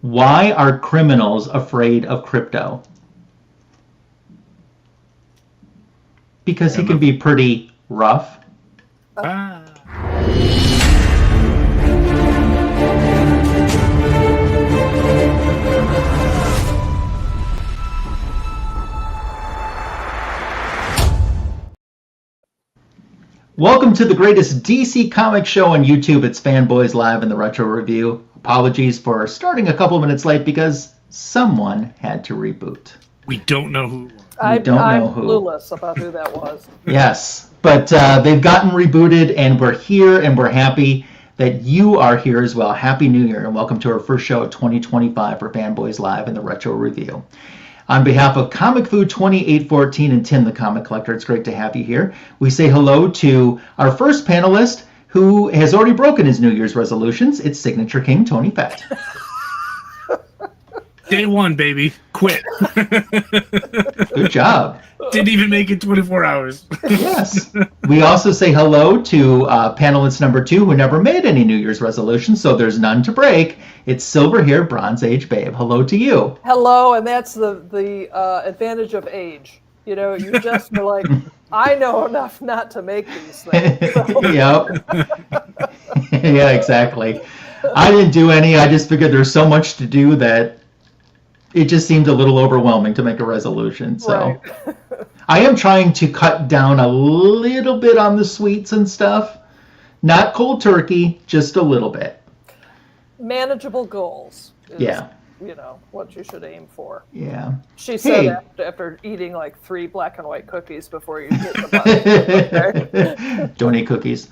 Why are criminals afraid of Krypto? Because he can be pretty rough. Welcome to the greatest DC comic show on YouTube. It's Fanboys Live in the Retro Review. Apologies for starting a couple minutes late because someone had to reboot. We don't know who. I'm clueless about who that was. Yes, but they've gotten rebooted, and we're here, and we're happy that you are here as well. Happy New Year, and welcome to our first show of 2025 for Fanboys Live in the Retro Review. On behalf of ComicFoo 2814 and Tim the Comic Collector, it's great to have you here. We say hello to our first panelist who has already broken his New Year's resolutions. It's Signature King Tony Fett. Day one, baby. Quit. Good job. Didn't even make it 24 hours. Yes. We also say hello to panelist number 2 who never made any New Year's resolutions, so there's none to break. It's Silver Hair Bronze Age Babe. Hello to you. Hello, and that's the advantage of age. You know, you just are like, I know enough not to make these things. So. Yep. Yeah, exactly. I didn't do any. I just figured there's so much to do that it just seemed a little overwhelming to make a resolution. So right. I am trying to cut down a little bit on the sweets and stuff. Not cold turkey, just a little bit. Manageable goals is, yeah. You know, what you should aim for. Yeah. She said after eating like 3 black and white cookies before you hit the button. Don't eat cookies.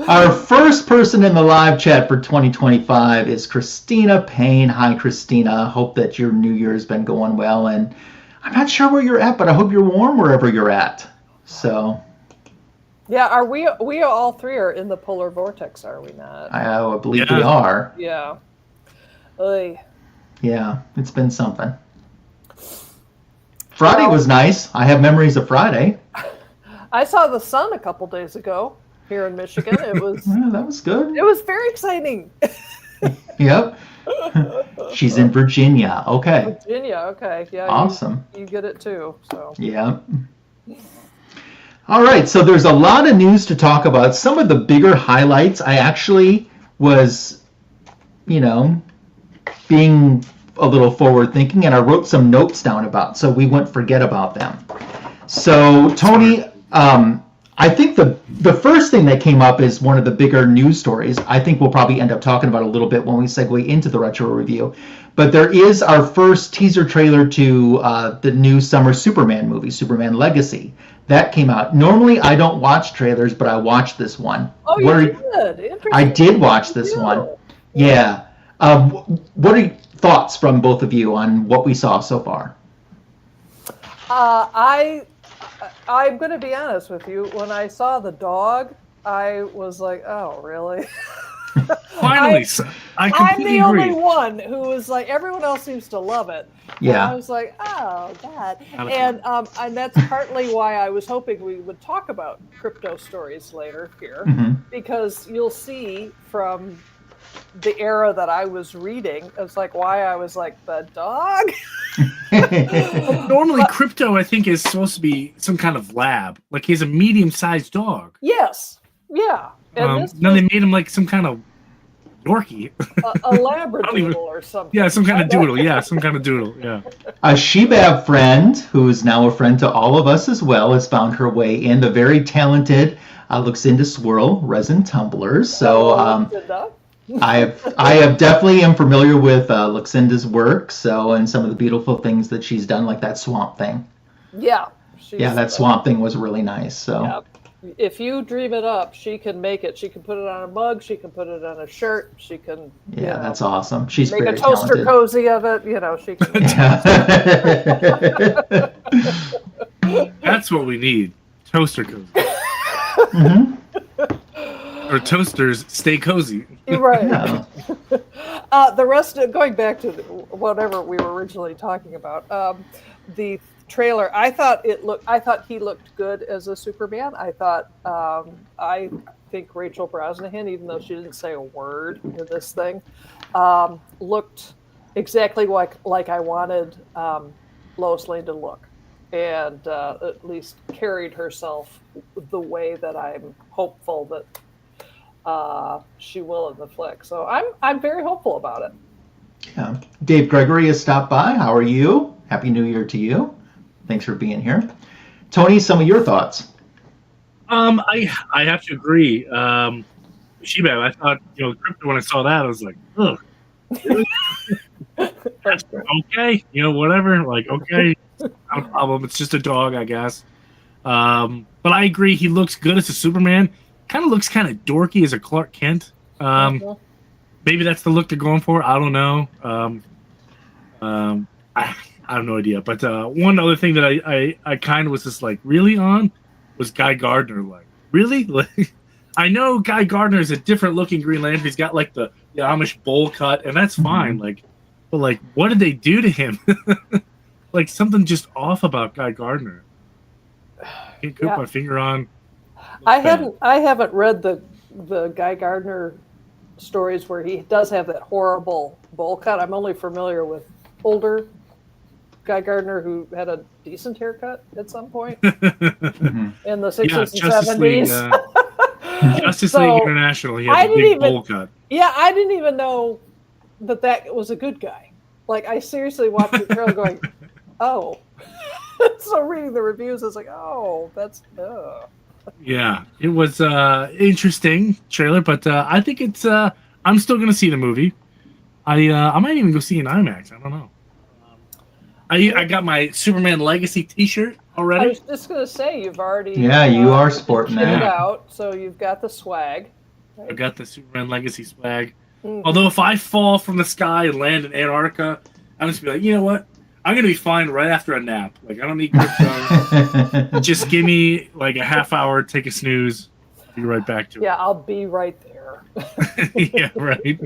Our first person in the live chat for 2025 is Christina Payne. Hi, Christina. Hope that your New Year's been going well. And I'm not sure where you're at, but I hope you're warm wherever you're at. So... yeah, are we all three are in the polar vortex, are we not? I believe we are. Yeah. Oy. Yeah, it's been something. Friday was nice. I have memories of Friday. I saw the sun a couple days ago here in Michigan. It was yeah, that was good. It was very exciting. Yep. She's in Virginia. Okay. Virginia, okay. Yeah. Awesome. You get it too. So. Yeah. All right, so there's a lot of news to talk about. Some of the bigger highlights, I actually was, being a little forward thinking, and I wrote some notes down about, so we wouldn't forget about them. So, Tony, I think the first thing that came up is one of the bigger news stories. I think we'll probably end up talking about it a little bit when we segue into the retro review. But there is our first teaser trailer to the new summer Superman movie, Superman Legacy. That came out. Normally, I don't watch trailers, but I watched this one. Oh, you did? Interesting. I did watch this one. Yeah. What are your thoughts from both of you on what we saw so far? I'm going to be honest with you. When I saw the dog, I was like, oh, really? Finally, I'm the only one who was like, everyone else seems to love it. Yeah. And I was like, oh, God. And that's partly why I was hoping we would talk about Krypto stories later here, because you'll see from the era that I was reading, it's like why I was like, the dog? Normally, Krypto, I think, is supposed to be some kind of lab. Like, he's a medium-sized dog. Yes. Yeah. And then they made him like some kind of Yorkie. A Labradoodle or something. Yeah, some kind of doodle. Yeah, some kind of doodle. Yeah. A Shebab friend, who is now a friend to all of us as well, has found her way in. The very talented Lucinda Swirl Resin Tumblers. So I have definitely am familiar with Lucinda's work. So and some of the beautiful things that she's done, like that swamp thing. Yeah. That swamp thing was really nice. So. Yeah. If you dream it up, she can make it. She can put it on a mug. She can put it on a shirt. She can. Yeah, that's awesome. She's make very a toaster talented. cozy of it. She can. That's what we need. Toaster cozy. Or toasters stay cozy. Right. Yeah. The rest, going back to whatever we were originally talking about, the trailer, I thought he looked good as a Superman. I think Rachel Brosnahan, even though she didn't say a word in this thing, looked exactly like I wanted Lois Lane to look, and at least carried herself the way that I'm hopeful that she will in the flick. So I'm very hopeful about it. Yeah. Dave Gregory has stopped by. How are you? Happy New Year to you. Thanks for being here. Tony, some of your thoughts. I have to agree. She-Bat, I thought, Krypto, when I saw that, I was like, ugh. Really? Okay, whatever. Like, okay, not a problem. It's just a dog, I guess. But I agree. He looks good as a Superman. Kind of looks kind of dorky as a Clark Kent. Maybe that's the look they're going for. I don't know. I have no idea. But one other thing that I kind of was just like really on was Guy Gardner. Like, really? Like, I know Guy Gardner is a different looking Green Lantern. He's got like the Amish bowl cut, and that's fine. Like, but like, what did they do to him? Like, something just off about Guy Gardner. Can't put my finger on. I haven't read the Guy Gardner stories where he does have that horrible bowl cut. I'm only familiar with older Guy Gardner who had a decent haircut at some point in the 60s and 70s. Justice League International, he had a big bowl cut. Yeah, I didn't even know that was a good guy. Like, I seriously watched the trailer going, oh. So reading the reviews, I was like, oh, that's... Yeah, it was interesting trailer, but I think it's. I'm still gonna see the movie. I might even go see an IMAX. I don't know. I got my Superman Legacy T-shirt already. I was just gonna say you've already. Yeah, you are sporting that out, so you've got the swag. Right? I got the Superman Legacy swag. Although if I fall from the sky and land in Antarctica, I'm just gonna be like, you know what? I'm going to be fine right after a nap. Like, I don't need Krypto. Just give me, like, a half hour, take a snooze, be right back to it. Yeah, I'll be right there. Yeah, right.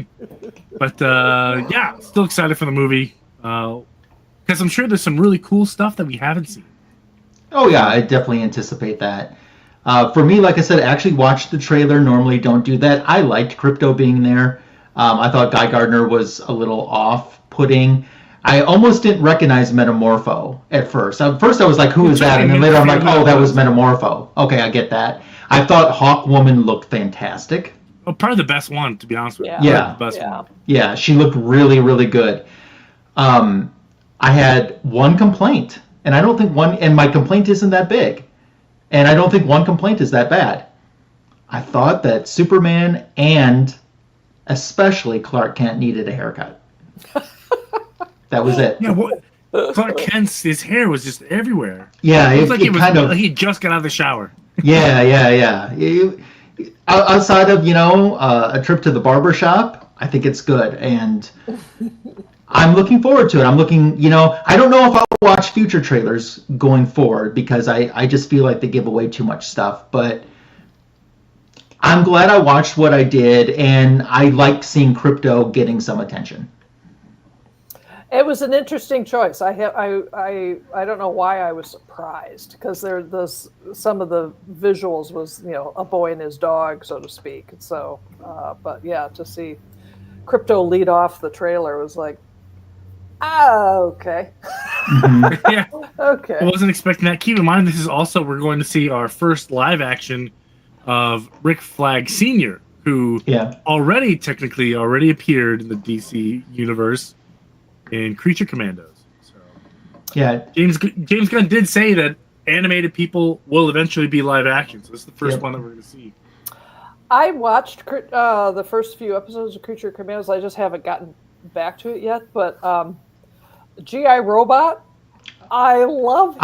But, yeah, still excited for the movie. Because I'm sure there's some really cool stuff that we haven't seen. Oh, yeah, I definitely anticipate that. For me, like I said, I actually watched the trailer. Normally don't do that. I liked Krypto being there. I thought Guy Gardner was a little off-putting. I almost didn't recognize Metamorpho at first. At first I was like, who is that? And then later I'm like, oh, that was Metamorpho. Okay, I get that. I thought Hawkwoman looked fantastic. Oh, probably the best one, to be honest with you. Yeah. The best one. Yeah, she looked really, really good. I had one complaint, and and my complaint isn't that big. And I don't think one complaint is that bad. I thought that Superman and especially Clark Kent needed a haircut. That was it. Yeah, Clark Kent's his hair was just everywhere. Yeah, it was like he just got out of the shower. Yeah. Outside of a trip to the barber shop, I think it's good, and I'm looking forward to it. I'm looking. I don't know if I'll watch future trailers going forward because I just feel like they give away too much stuff. But I'm glad I watched what I did, and I liked seeing Krypto getting some attention. It was an interesting choice. I don't know why I was surprised because some of the visuals was a boy and his dog, so to speak. So, but yeah, to see Krypto lead off the trailer was like, okay, yeah, okay. I wasn't expecting that. Keep in mind, this is also we're going to see our first live action of Rick Flag Sr., who already appeared in the DC universe. In Creature Commandos. So, yeah, James Gunn did say that animated people will eventually be live action. So this is the first one that we're going to see. I watched the first few episodes of Creature Commandos. I just haven't gotten back to it yet. But G.I. Robot, I love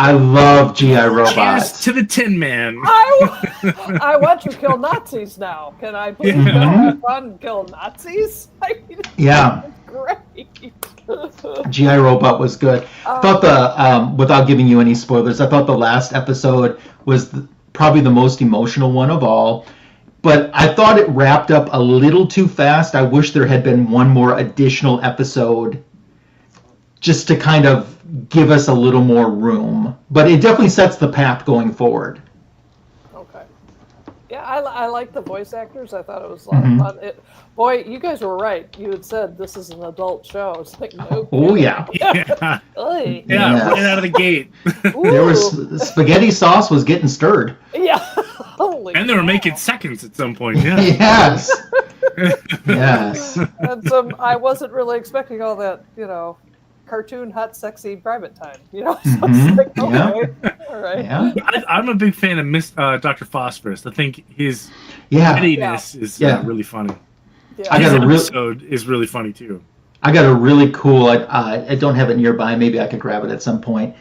G.I. Robot. Cheers to the Tin Man. I want to kill Nazis now. Can I please go have fun and kill Nazis? Yeah. Great. G.I. Robot was good. I thought without giving you any spoilers, I thought the last episode was probably the most emotional one of all. But I thought it wrapped up a little too fast. I wish there had been one more additional episode just to kind of give us a little more room, but it definitely sets the path going forward. Okay. Yeah, I like the voice actors. I thought it was a lot of fun. Boy, you guys were right. You had said this is an adult show. It's like, no. Oh, yeah. Yeah. Oy. Yeah, Yes. right out of the gate. There was spaghetti sauce was getting stirred. Yeah. Holy And they were cow. making seconds at some point. Yeah. Yes. Yes. And I wasn't really expecting all that, cartoon, hot, sexy private time. So it's like, okay, all right. Yeah. I'm a big fan of Dr. Phosphorus. I think his Yeah. pettiness is really funny. Yeah. I His got a real- episode is really funny too. I got a really cool, I don't have it nearby, maybe I could grab it at some point,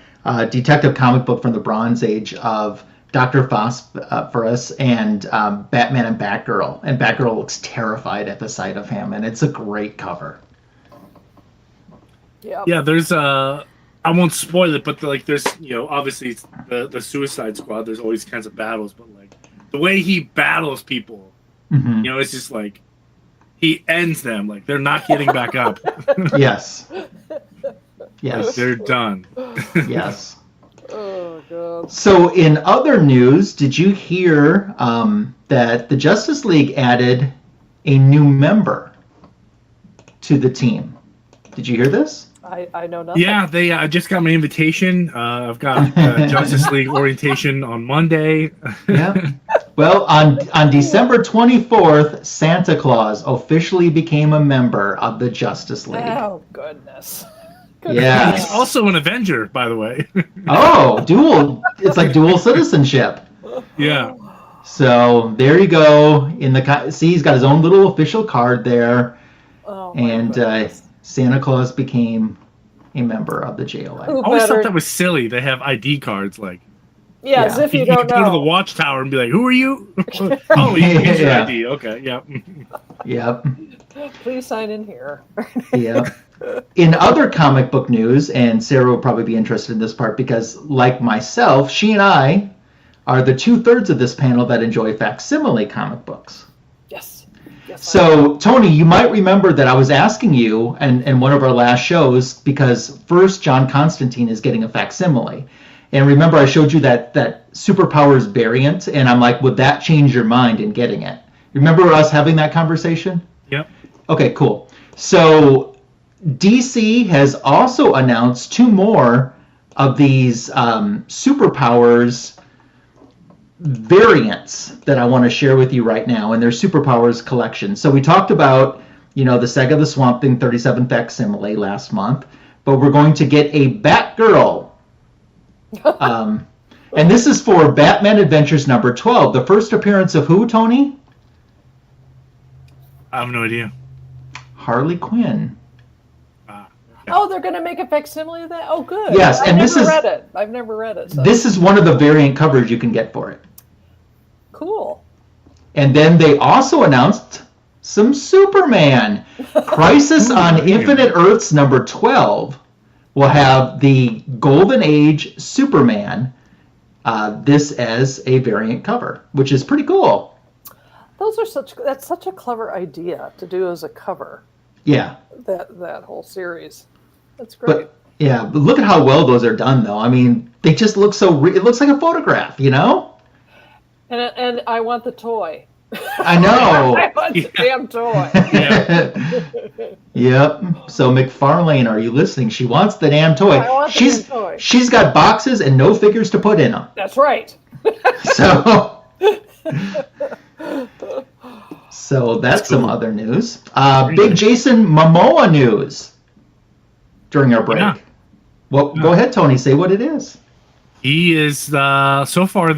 detective comic book from the Bronze Age of Dr. Phosphorus and Batman and Batgirl. And Batgirl looks terrified at the sight of him, and it's a great cover. Yeah, there's I won't spoil it, but there's obviously it's the Suicide Squad. There's always kinds of battles, but like the way he battles people, it's just like he ends them. Like they're not getting back up. Yes. Yes. They're done. Yes. Oh god. So in other news, did you hear that the Justice League added a new member to the team? Did you hear this? I know nothing. Yeah, they I just got my invitation. I've got Justice League orientation on Monday. Yeah. Well, on December 24th, Santa Claus officially became a member of the Justice League. Oh goodness. Yeah. He's also an Avenger, by the way. Oh, dual. It's like dual citizenship. Yeah. So there you go. See, he's got his own little official card there. Oh, my And goodness. Santa Claus became a member of the JLA. Who I always better- thought that was silly. They have ID cards, like Yeah, as Yeah. if you can don't go to the know. watchtower and be like, "Who are you?" Oh, here's your Yeah. ID. Okay, yeah. Yep. Please sign in here. Yep. In other comic book news, and Sarah will probably be interested in this part because, like myself, she and I are the 2/3 of this panel that enjoy facsimile comic books. Yes. Yes. So, Tony, you might remember that I was asking you in one of our last shows because first John Constantine is getting a facsimile. And remember I showed you that superpowers variant, and I'm like, would that change your mind in getting it? Remember us having that conversation? Yep. Okay, cool. So DC has also announced 2 more of these superpowers variants that I want to share with you right now, and their superpowers collection. So we talked about, the Sega the Swamp Thing 37 facsimile last month, but we're going to get a Batgirl. And this is for Batman Adventures number 12. The first appearance of who, Tony? I have no idea. Harley Quinn. Oh, they're going to make a facsimile of that? Oh, good. Yes, and I've never read it. So. This is one of the variant covers you can get for it. Cool. And then they also announced some Superman. Crisis on Infinite Earths number 12 will have the Golden Age Superman, this as a variant cover, which is pretty cool. That's such a clever idea to do as a cover. Yeah. That whole series. That's great. But look at how well those are done, though. I mean, they just look so it looks like a photograph, And I want the toy. I know. I want the damn toy. Yep. So McFarlane, are you listening? She wants the damn toy. I want the damn toy. She's got boxes and no figures to put in them. That's right. So that's some other news. Big Jason Momoa news during our break. Yeah. Well, go ahead, Tony. Say what it is. He is so far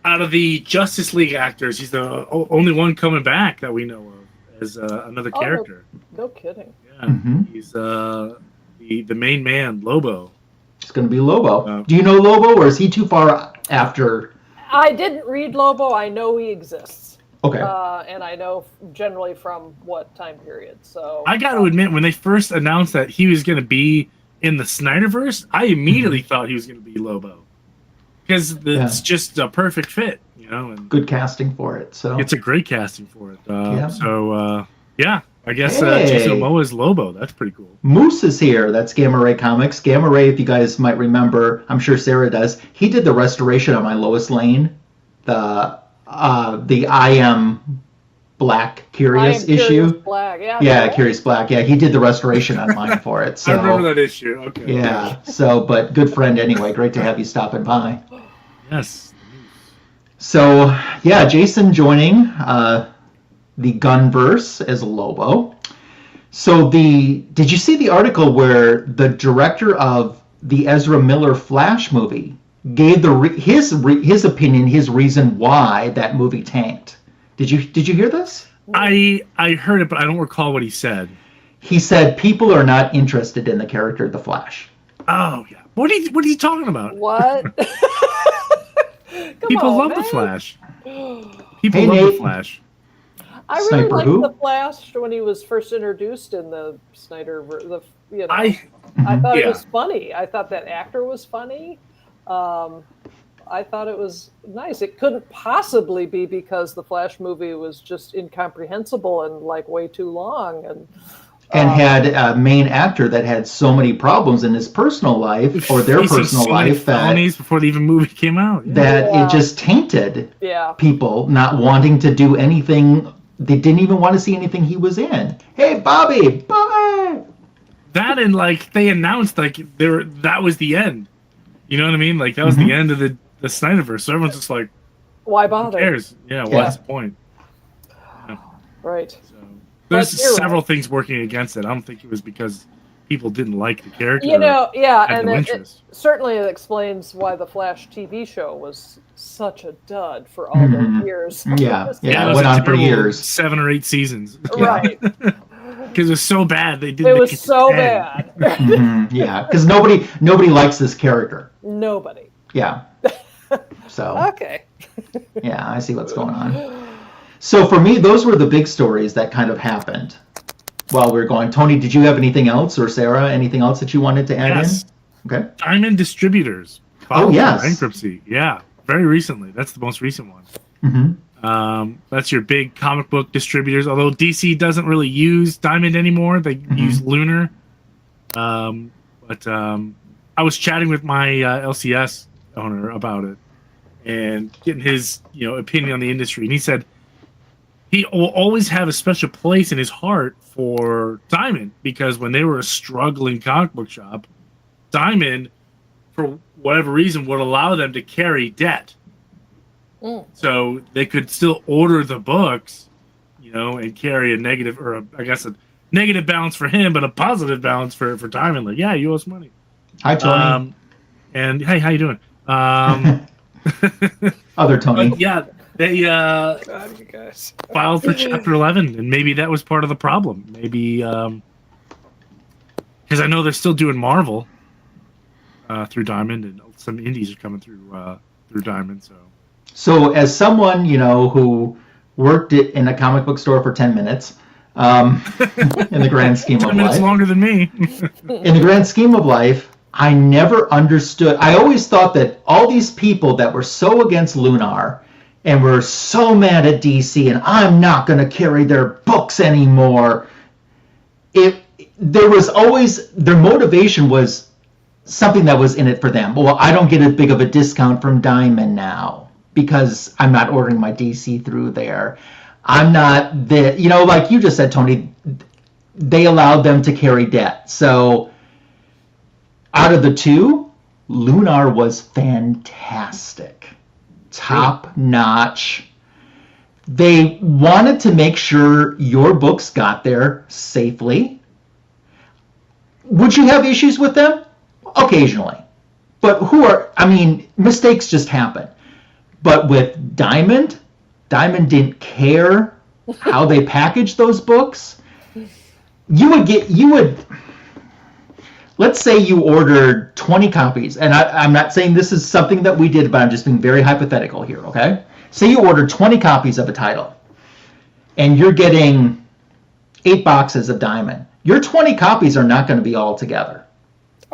out of the Justice League actors, he's the only one coming back that we know of as another character. No kidding. Yeah, he's the main man, Lobo. It's going to be Lobo. Do you know Lobo, or is he too far after? I didn't read Lobo. I know he exists. Okay. And I know generally from what time period. So I got to admit, when they first announced that he was going to be in the Snyderverse, I immediately thought he was going to be Lobo. Because it's just a perfect fit, and good casting for it. So it's a great casting for it. So I guess Hey. Jason Momoa is Lobo. That's pretty cool. Moose is here. That's Gamma Ray Comics. Gamma Ray, if you guys might remember, I'm sure Sarah does. He did the restoration on my Lois Lane, the I Am Black Curious issue. Curious Black. Yeah, Curious Black. Yeah, he did the restoration on mine for it. So I remember that issue. Okay. yeah. So, but good friend anyway. Great to have you stopping by. Yes. So yeah, Jason joining the Gunverse as Lobo. So did you see the article where the director of the Ezra Miller Flash movie gave his opinion, his reason why that movie tanked? Did you hear this? I heard it, but I don't recall what he said. He said people are not interested in the character of the Flash. Oh yeah. What are you talking about? What? People love the Flash. People love the Flash. I really liked the Flash when he was first introduced in the Snyder. I thought it was funny. I thought that actor was funny. I thought it was nice. It couldn't possibly be because the Flash movie was just incomprehensible and like way too long and had a main actor that had so many problems in his personal life or their personal life that before the even movie came out. Yeah. That it just tainted people not wanting to do anything. They didn't even want to see anything he was in. Hey, Bobby! That and like they announced like that was the end. You know what I mean? Like that was the end of the Snyderverse. So everyone's just like, why bother? Who cares? Yeah, what's the point? Yeah. Right. So, there's several things working against it. I don't think it was because people didn't like the character. And it certainly explains why the Flash TV show was such a dud for all those years. Yeah, it went on for years. 7 or 8 seasons. Right. Because it was so bad. It was so bad. Yeah, because nobody likes this character. Nobody. Yeah. So. Okay. Yeah, I see what's going on. So for me, those were the big stories that kind of happened while we were going. Tony, did you have anything else, or Sarah, anything else that you wanted to add in? Okay. Diamond Distributors. Bankruptcy. Yeah, very recently. That's the most recent one. That's your big comic book distributors. Although DC doesn't really use Diamond anymore, they use Lunar. But I was chatting with my LCS owner about it and getting his opinion on the industry, and he said he will always have a special place in his heart for Diamond because when they were a struggling comic book shop, Diamond, for whatever reason, would allow them to carry debt. So they could still order the books, and carry a negative, or a negative balance for him, but a positive balance for Diamond. Like, yeah, you owe us money. Hi, Tony. And hey, how you doing? Other Tony. Yeah, they God, you guys. filed for Chapter 11, and maybe that was part of the problem. Maybe because I know they're still doing Marvel through Diamond, and some indies are coming through Diamond. So as someone, who worked in a comic book store for 10 minutes, in the grand scheme of life. 10 minutes longer than me. In the grand scheme of life, I never understood. I always thought that all these people that were so against Lunar and were so mad at DC and I'm not going to carry their books anymore, there was always, their motivation was something that was in it for them. Well, I don't get as big of a discount from Diamond now because I'm not ordering my DC through there. I'm not like you just said, Tony, they allowed them to carry debt. So out of the two, Lunar was fantastic. Top notch. They wanted to make sure your books got there safely. Would you have issues with them? Occasionally. But mistakes just happen. But with Diamond didn't care how they packaged those books. Let's say you ordered 20 copies, and I'm not saying this is something that we did, but I'm just being very hypothetical here, okay? Say you ordered 20 copies of a title, and you're getting 8 boxes of Diamond. Your 20 copies are not going to be all together.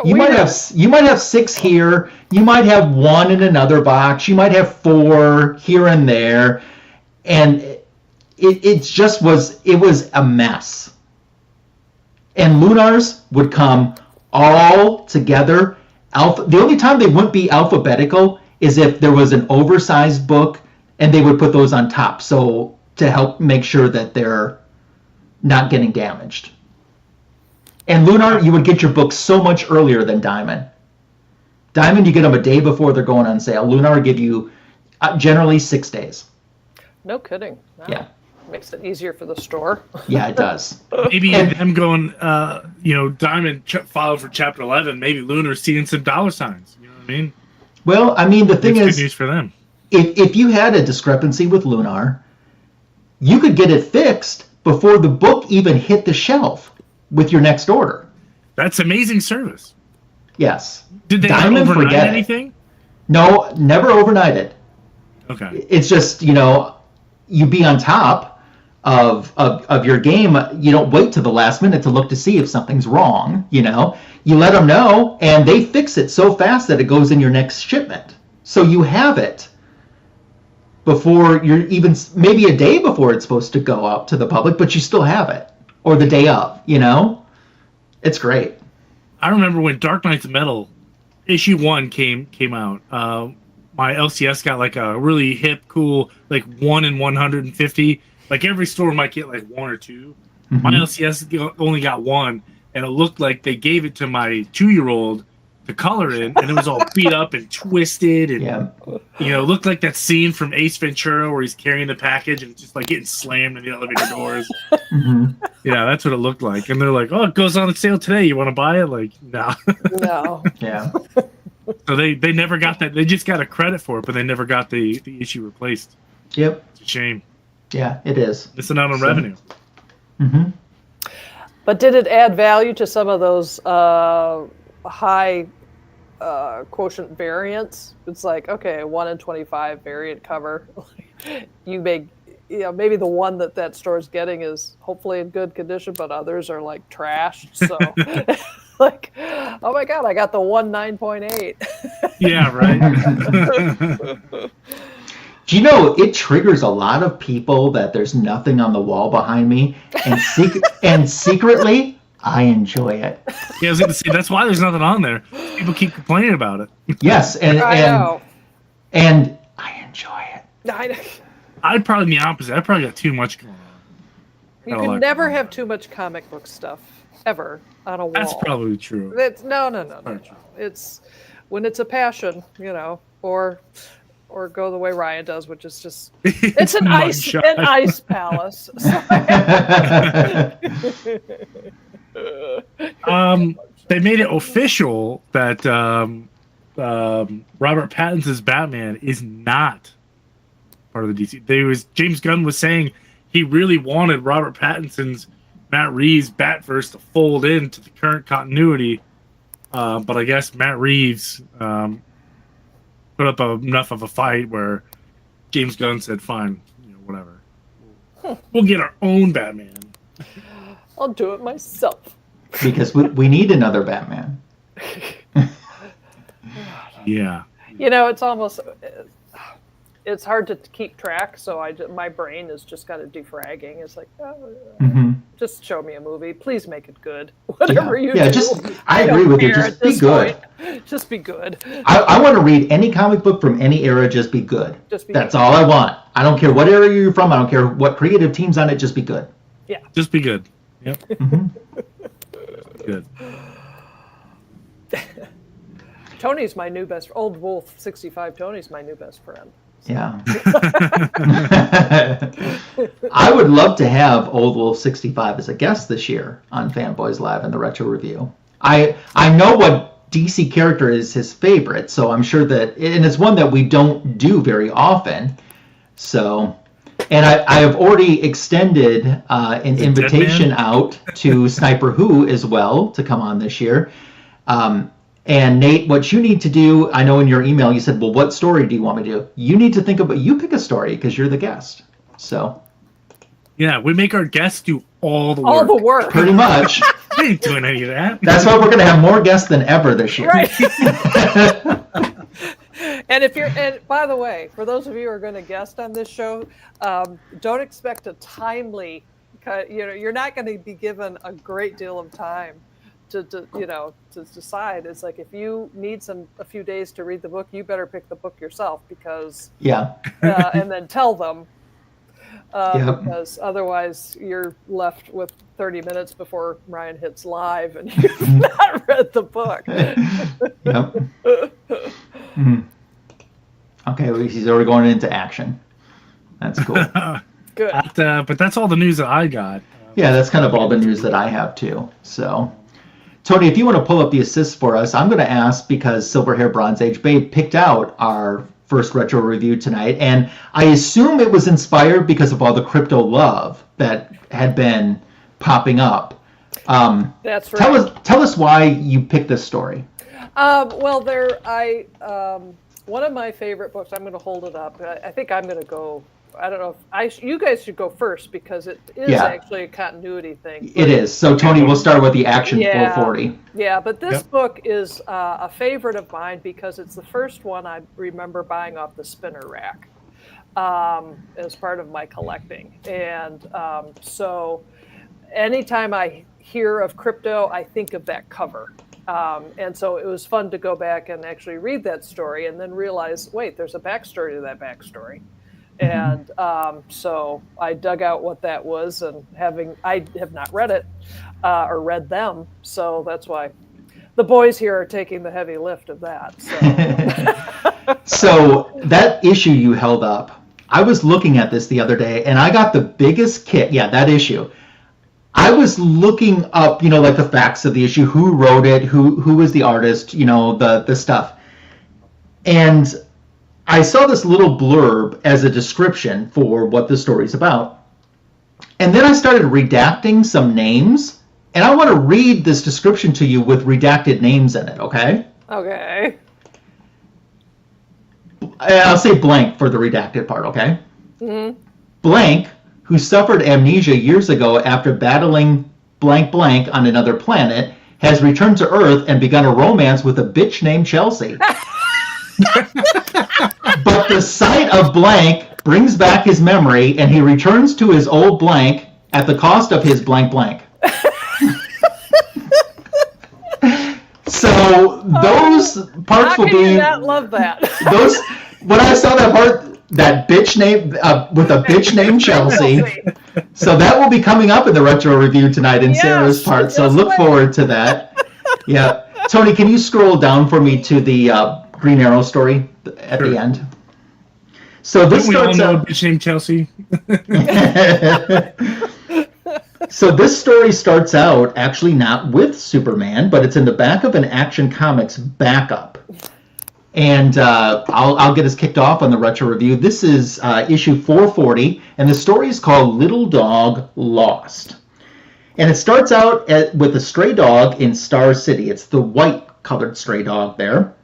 You might have 6 here. You might have 1 in another box. You might have 4 here and there, and it was a mess. And Lunars would come all together. The only time they wouldn't be alphabetical is if there was an oversized book, and they would put those on top, so to help make sure that they're not getting damaged. And Lunar, you would get your books so much earlier than Diamond. Diamond, you get them a day before they're going on sale. Lunar will give you generally 6 days. No kidding. Wow. Yeah. Makes it easier for the store. Yeah, it does. Maybe them going, Diamond followed for Chapter 11. Maybe Lunar's seeing some dollar signs. You know what I mean? Well, I mean, the thing is, good news for them. If you had a discrepancy with Lunar, you could get it fixed before the book even hit the shelf with your next order. That's amazing service. Yes. Did they Diamond, overnight forget anything? It. No, never overnighted. Okay. It's just, you be on top of your game. You don't wait to the last minute to look to see if something's wrong, You let them know, and they fix it so fast that it goes in your next shipment. So you have it before you're even, maybe a day before it's supposed to go out to the public, but you still have it, or the day of, It's great. I remember when Dark Knights Metal issue 1 came out. My LCS got like a really hip, cool, like 1 in 150. Like every store might get like 1 or 2. Mm-hmm. My LCS only got 1, and it looked like they gave it to my 2-year-old to color in, and it was all beat up and twisted, and looked like that scene from Ace Ventura where he's carrying the package and just like getting slammed in the elevator doors. Mm-hmm. Yeah, that's what it looked like. And they're like, "Oh, it goes on sale today. You want to buy it?" Like, no. No. Yeah. So they never got that. They just got a credit for it, but they never got the issue replaced. Yep. It's a shame. Yeah, it is. Missing out on revenue. Mm-hmm. But did it add value to some of those high quotient variants? It's like, okay, 1 in 25 variant cover. You may, maybe the one that store's getting is hopefully in good condition, but others are like trashed. So, like, oh my God, I got the 9.8. Yeah, right. Do you know, it triggers a lot of people that there's nothing on the wall behind me, and secretly, I enjoy it. Yeah, I was going to say, that's why there's nothing on there. People keep complaining about it. Yes, and I enjoy it. I'd probably be the opposite. I probably got too much going on. You can never have too much comic book stuff, ever, on a wall. That's probably true. No. It's when it's a passion, or go the way Ryan does, which is just it's an ice palace. They made it official that Robert Pattinson's Batman is not part of the DC. James Gunn was saying he really wanted Robert Pattinson's Matt Reeves Batverse to fold into the current continuity, but I guess Matt Reeves put up enough of a fight where James Gunn said, "Fine, whatever. We'll get our own Batman. I'll do it myself." Because we need another Batman. Yeah. It's almost it's hard to keep track, so my brain is just kind of defragging. It's like, just show me a movie. Please make it good. Whatever you do. Yeah, I agree with you. Just be good. Just be good. I want to read any comic book from any era. Just be good. That's all I want. I don't care what area you're from. I don't care what creative team's on it. Just be good. Yeah. Just be good. Yep. Good. Tony's my new best. Old Wolf 65. Tony's my new best friend. Yeah. I would love to have Old Wolf 65 as a guest this year on Fanboys Live and the Retro Review. I know what DC character is his favorite, so I'm sure that, and it's one that we don't do very often. So, and I have already extended an invitation out to Sniper Who as well to come on this year. And Nate, what you need to do, I know in your email you said, well, what story do you want me to do? You need to think about, you pick a story because you're the guest. So. Yeah, we make our guests do all the work. All the work. Pretty much. I ain't doing any of that. That's why we're going to have more guests than ever this year. Right. And by the way, for those of you who are going to guest on this show, don't expect a timely you're not going to be given a great deal of time to decide. It's like, if you need a few days to read the book, you better pick the book yourself, because and then tell them, because otherwise you're left with 30 minutes before Ryan hits live and you've not read the book. Okay, he's already going into action. That's cool. Good. But that's all the news that I got. Yeah, that's kind of all the news that I have too. So, Tony, if you want to pull up the assists for us, I'm going to ask, because Silver Hair Bronze Age Babe picked out our first retro review tonight, and I assume it was inspired because of all the Krypto love that had been popping up. That's right. Tell us why you picked this story. Well, one of my favorite books. I'm going to hold it up. I think I'm going to go. I don't know if you guys should go first, because it is actually a continuity thing. It is. So, Tony, we'll start with the Action 440. Yeah, but this book is a favorite of mine because it's the first one I remember buying off the spinner rack as part of my collecting. And so anytime I hear of Krypto, I think of that cover. And so it was fun to go back and actually read that story and then realize, wait, there's a backstory to that backstory. And so I dug out what that was, and I have not read it or read them, so that's why the boys here are taking the heavy lift of that. So, so that issue you held up, I was looking at this the other day, and I got the biggest kick. Yeah, that issue. I was looking up, like the facts of the issue, who wrote it, who was the artist, the stuff, and I saw this little blurb as a description for what the story's about. And then I started redacting some names, and I want to read this description to you with redacted names in it, okay? Okay. I'll say blank for the redacted part, okay? Mm-hmm. Blank, who suffered amnesia years ago after battling blank blank on another planet, has returned to Earth and begun a romance with a bitch named Chelsea. But the sight of blank brings back his memory, and he returns to his old blank at the cost of his blank blank. So those parts will be. How can you not love that? When I saw that part, that bitch name with a bitch named Chelsea. So that will be coming up in the retro review tonight in Sarah's part. So look forward to that. Yeah, Tony, can you scroll down for me to the Green Arrow story at the end? So this starts out. Bitch named Chelsea. So this story starts out actually not with Superman, but it's in the back of an Action Comics backup. And I'll get us kicked off on the retro review. This is issue 440, and the story is called Little Dog Lost. And it starts out with a stray dog in Star City. It's the white-colored stray dog there.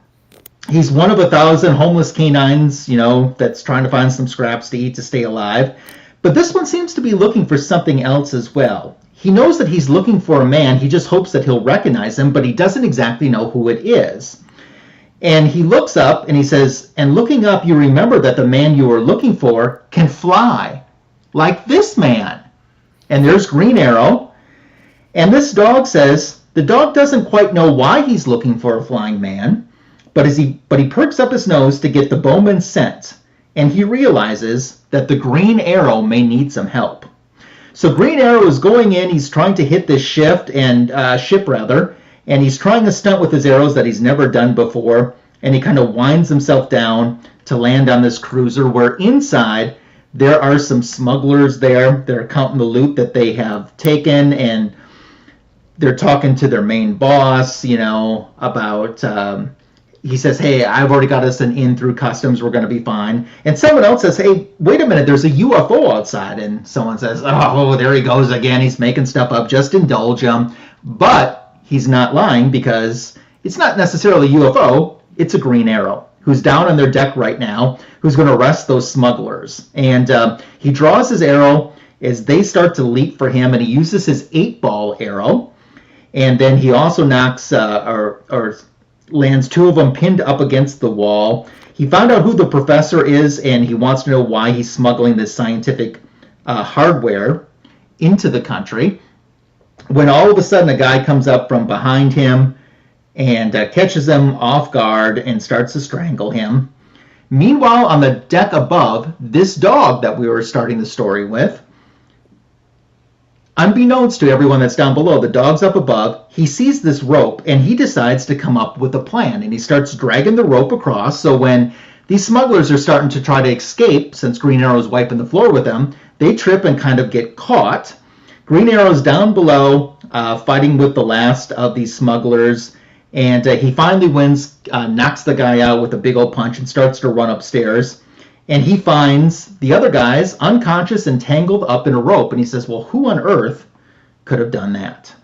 He's one of 1,000 homeless canines, that's trying to find some scraps to eat to stay alive. But this one seems to be looking for something else as well. He knows that he's looking for a man. He just hopes that he'll recognize him, but he doesn't exactly know who it is. And he looks up and he says, and looking up, you remember that the man you are looking for can fly, like this man. And there's Green Arrow. And this dog says, the dog doesn't quite know why he's looking for a flying man, but he perks up his nose to get the bowman's scent, and he realizes that the Green Arrow may need some help. So Green Arrow is going in, he's trying to hit this ship, and he's trying a stunt with his arrows that he's never done before, and he kind of winds himself down to land on this cruiser, where inside there are some smugglers there. They're counting the loot that they have taken, and they're talking to their main boss, about... he says, hey, I've already got us an in through customs. We're going to be fine. And someone else says, hey, wait a minute, there's a UFO outside. And someone says, oh, there he goes again. He's making stuff up. Just indulge him. But he's not lying, because it's not necessarily a UFO. It's a Green Arrow who's down on their deck right now, who's going to arrest those smugglers. And he draws his arrow as they start to leap for him, and he uses his 8-ball arrow. And then he also knocks lands 2 of them pinned up against the wall. He found out who the professor is, and he wants to know why he's smuggling this scientific hardware into the country, when all of a sudden a guy comes up from behind him and catches him off guard and starts to strangle him. Meanwhile, on the deck above, this dog that we were starting the story with, unbeknownst to everyone that's down below, the dog's up above, he sees this rope and he decides to come up with a plan, and he starts dragging the rope across. So when these smugglers are starting to try to escape, since Green Arrow's wiping the floor with them, they trip and kind of get caught. Green Arrow's down below, fighting with the last of these smugglers, and he finally wins, knocks the guy out with a big old punch and starts to run upstairs. And he finds the other guys unconscious and tangled up in a rope. And he says, well, who on earth could have done that?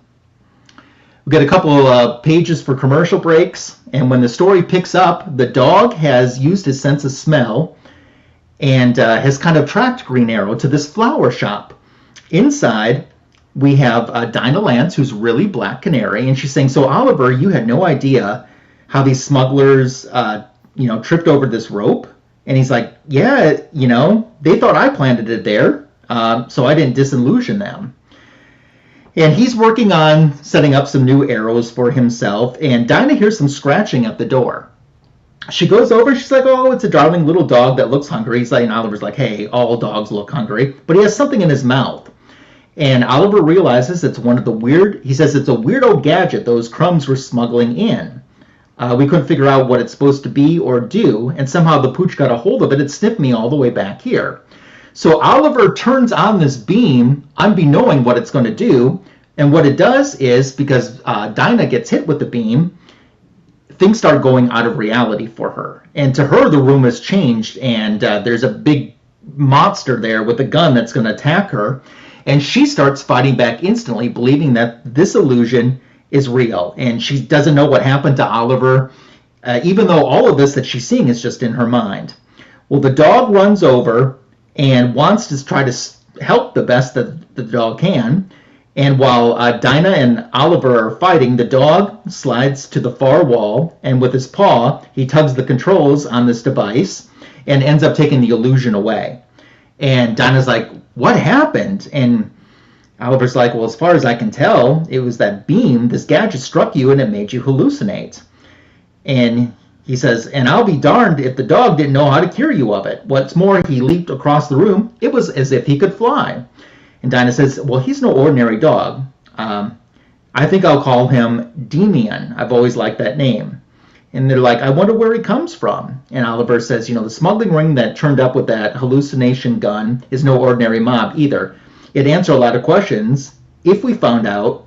We get a couple of pages for commercial breaks. And when the story picks up, the dog has used his sense of smell and has kind of tracked Green Arrow to this flower shop. Inside, we have Dinah Lance, who's really Black Canary. And she's saying, so Oliver, you had no idea how these smugglers, tripped over this rope? And he's like, yeah, they thought I planted it there, so I didn't disillusion them. And he's working on setting up some new arrows for himself, and Dinah hears some scratching at the door. She goes over, she's like, oh, it's a darling little dog that looks hungry. He's like, and Oliver's like, hey, all dogs look hungry. But he has something in his mouth. And Oliver realizes it's he says it's a weirdo gadget those crumbs were smuggling in. We couldn't figure out what it's supposed to be or do, and somehow the pooch got a hold of it and sniffed me all the way back here. So Oliver turns on this beam, unbeknowing what it's going to do, and what it does is, because Dinah gets hit with the beam, things start going out of reality for her. And to her, the room has changed, and there's a big monster there with a gun that's going to attack her, and she starts fighting back instantly, believing that this illusion is real, and she doesn't know what happened to Oliver, even though all of this that she's seeing is just in her mind. Well, the dog runs over and wants to try to help the best that the dog can, and while Dinah and Oliver are fighting, the dog slides to the far wall, and with his paw, he tugs the controls on this device and ends up taking the illusion away. And Dinah's like, what happened? And Oliver's like, well, as far as I can tell, it was that beam, this gadget struck you and it made you hallucinate. And he says, and I'll be darned if the dog didn't know how to cure you of it. What's more, he leaped across the room. It was as if he could fly. And Dinah says, well, he's no ordinary dog. I think I'll call him Demian. I've always liked that name. And they're like, I wonder where he comes from. And Oliver says, the smuggling ring that turned up with that hallucination gun is no ordinary mob either. It'd answer a lot of questions if we found out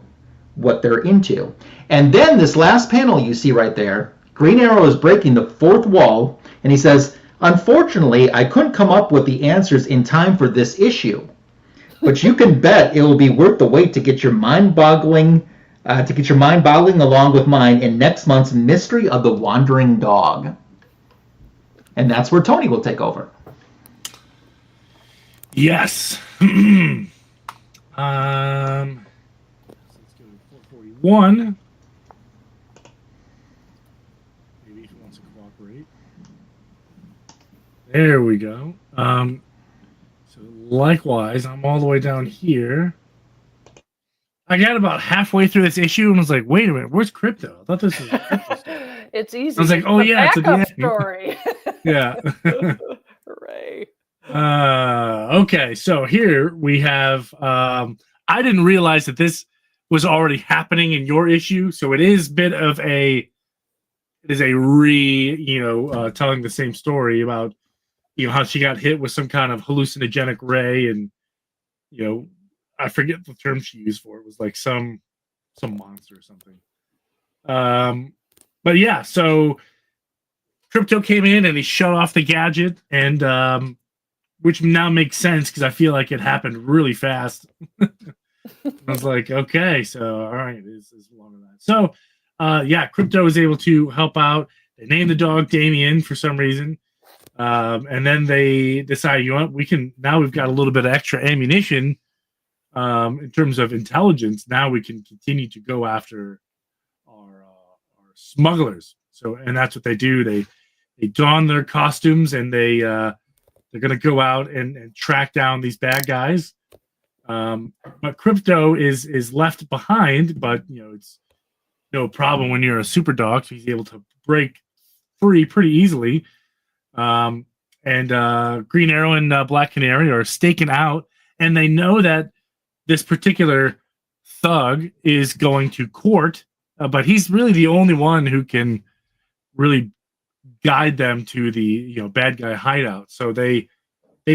what they're into. And then this last panel you see right there, Green Arrow is breaking the fourth wall, and he says, unfortunately, I couldn't come up with the answers in time for this issue. But you can bet it will be worth the wait to get your mind-boggling along with mine in next month's Mystery of the Wandering Dog. And that's where Tony will take over. Yes. Let's go to 441. Maybe he wants to cooperate. There we go. So likewise, I'm all the way down here. I got about halfway through this issue and was like, wait a minute, where's Krypto? I thought this was a Krypto story. It's easy. I was like, oh yeah, it's a backup story. Yeah. Hooray. Okay, so here we have I didn't realize that this was already happening in your issue, so it is a bit of a telling the same story about how she got hit with some kind of hallucinogenic ray, and I forget the term she used for it. It was like some monster or something. But yeah, so Krypto came in and he shut off the gadget, and which now makes sense because I feel like it happened really fast. I was like, okay, so all right, it's longer than that. So yeah, Krypto was able to help out. They named the dog Damien for some reason. And then they decided, we've got a little bit of extra ammunition in terms of intelligence. Now we can continue to go after our smugglers. So, and that's what they do. They don their costumes and they're going to go out and track down these bad guys. But Krypto is left behind, but it's no problem when you're a super dog. So he's able to break free pretty easily. And Green Arrow and Black Canary are staking out, and they know that this particular thug is going to court, but he's really the only one who can really guide them to the bad guy hideout. So they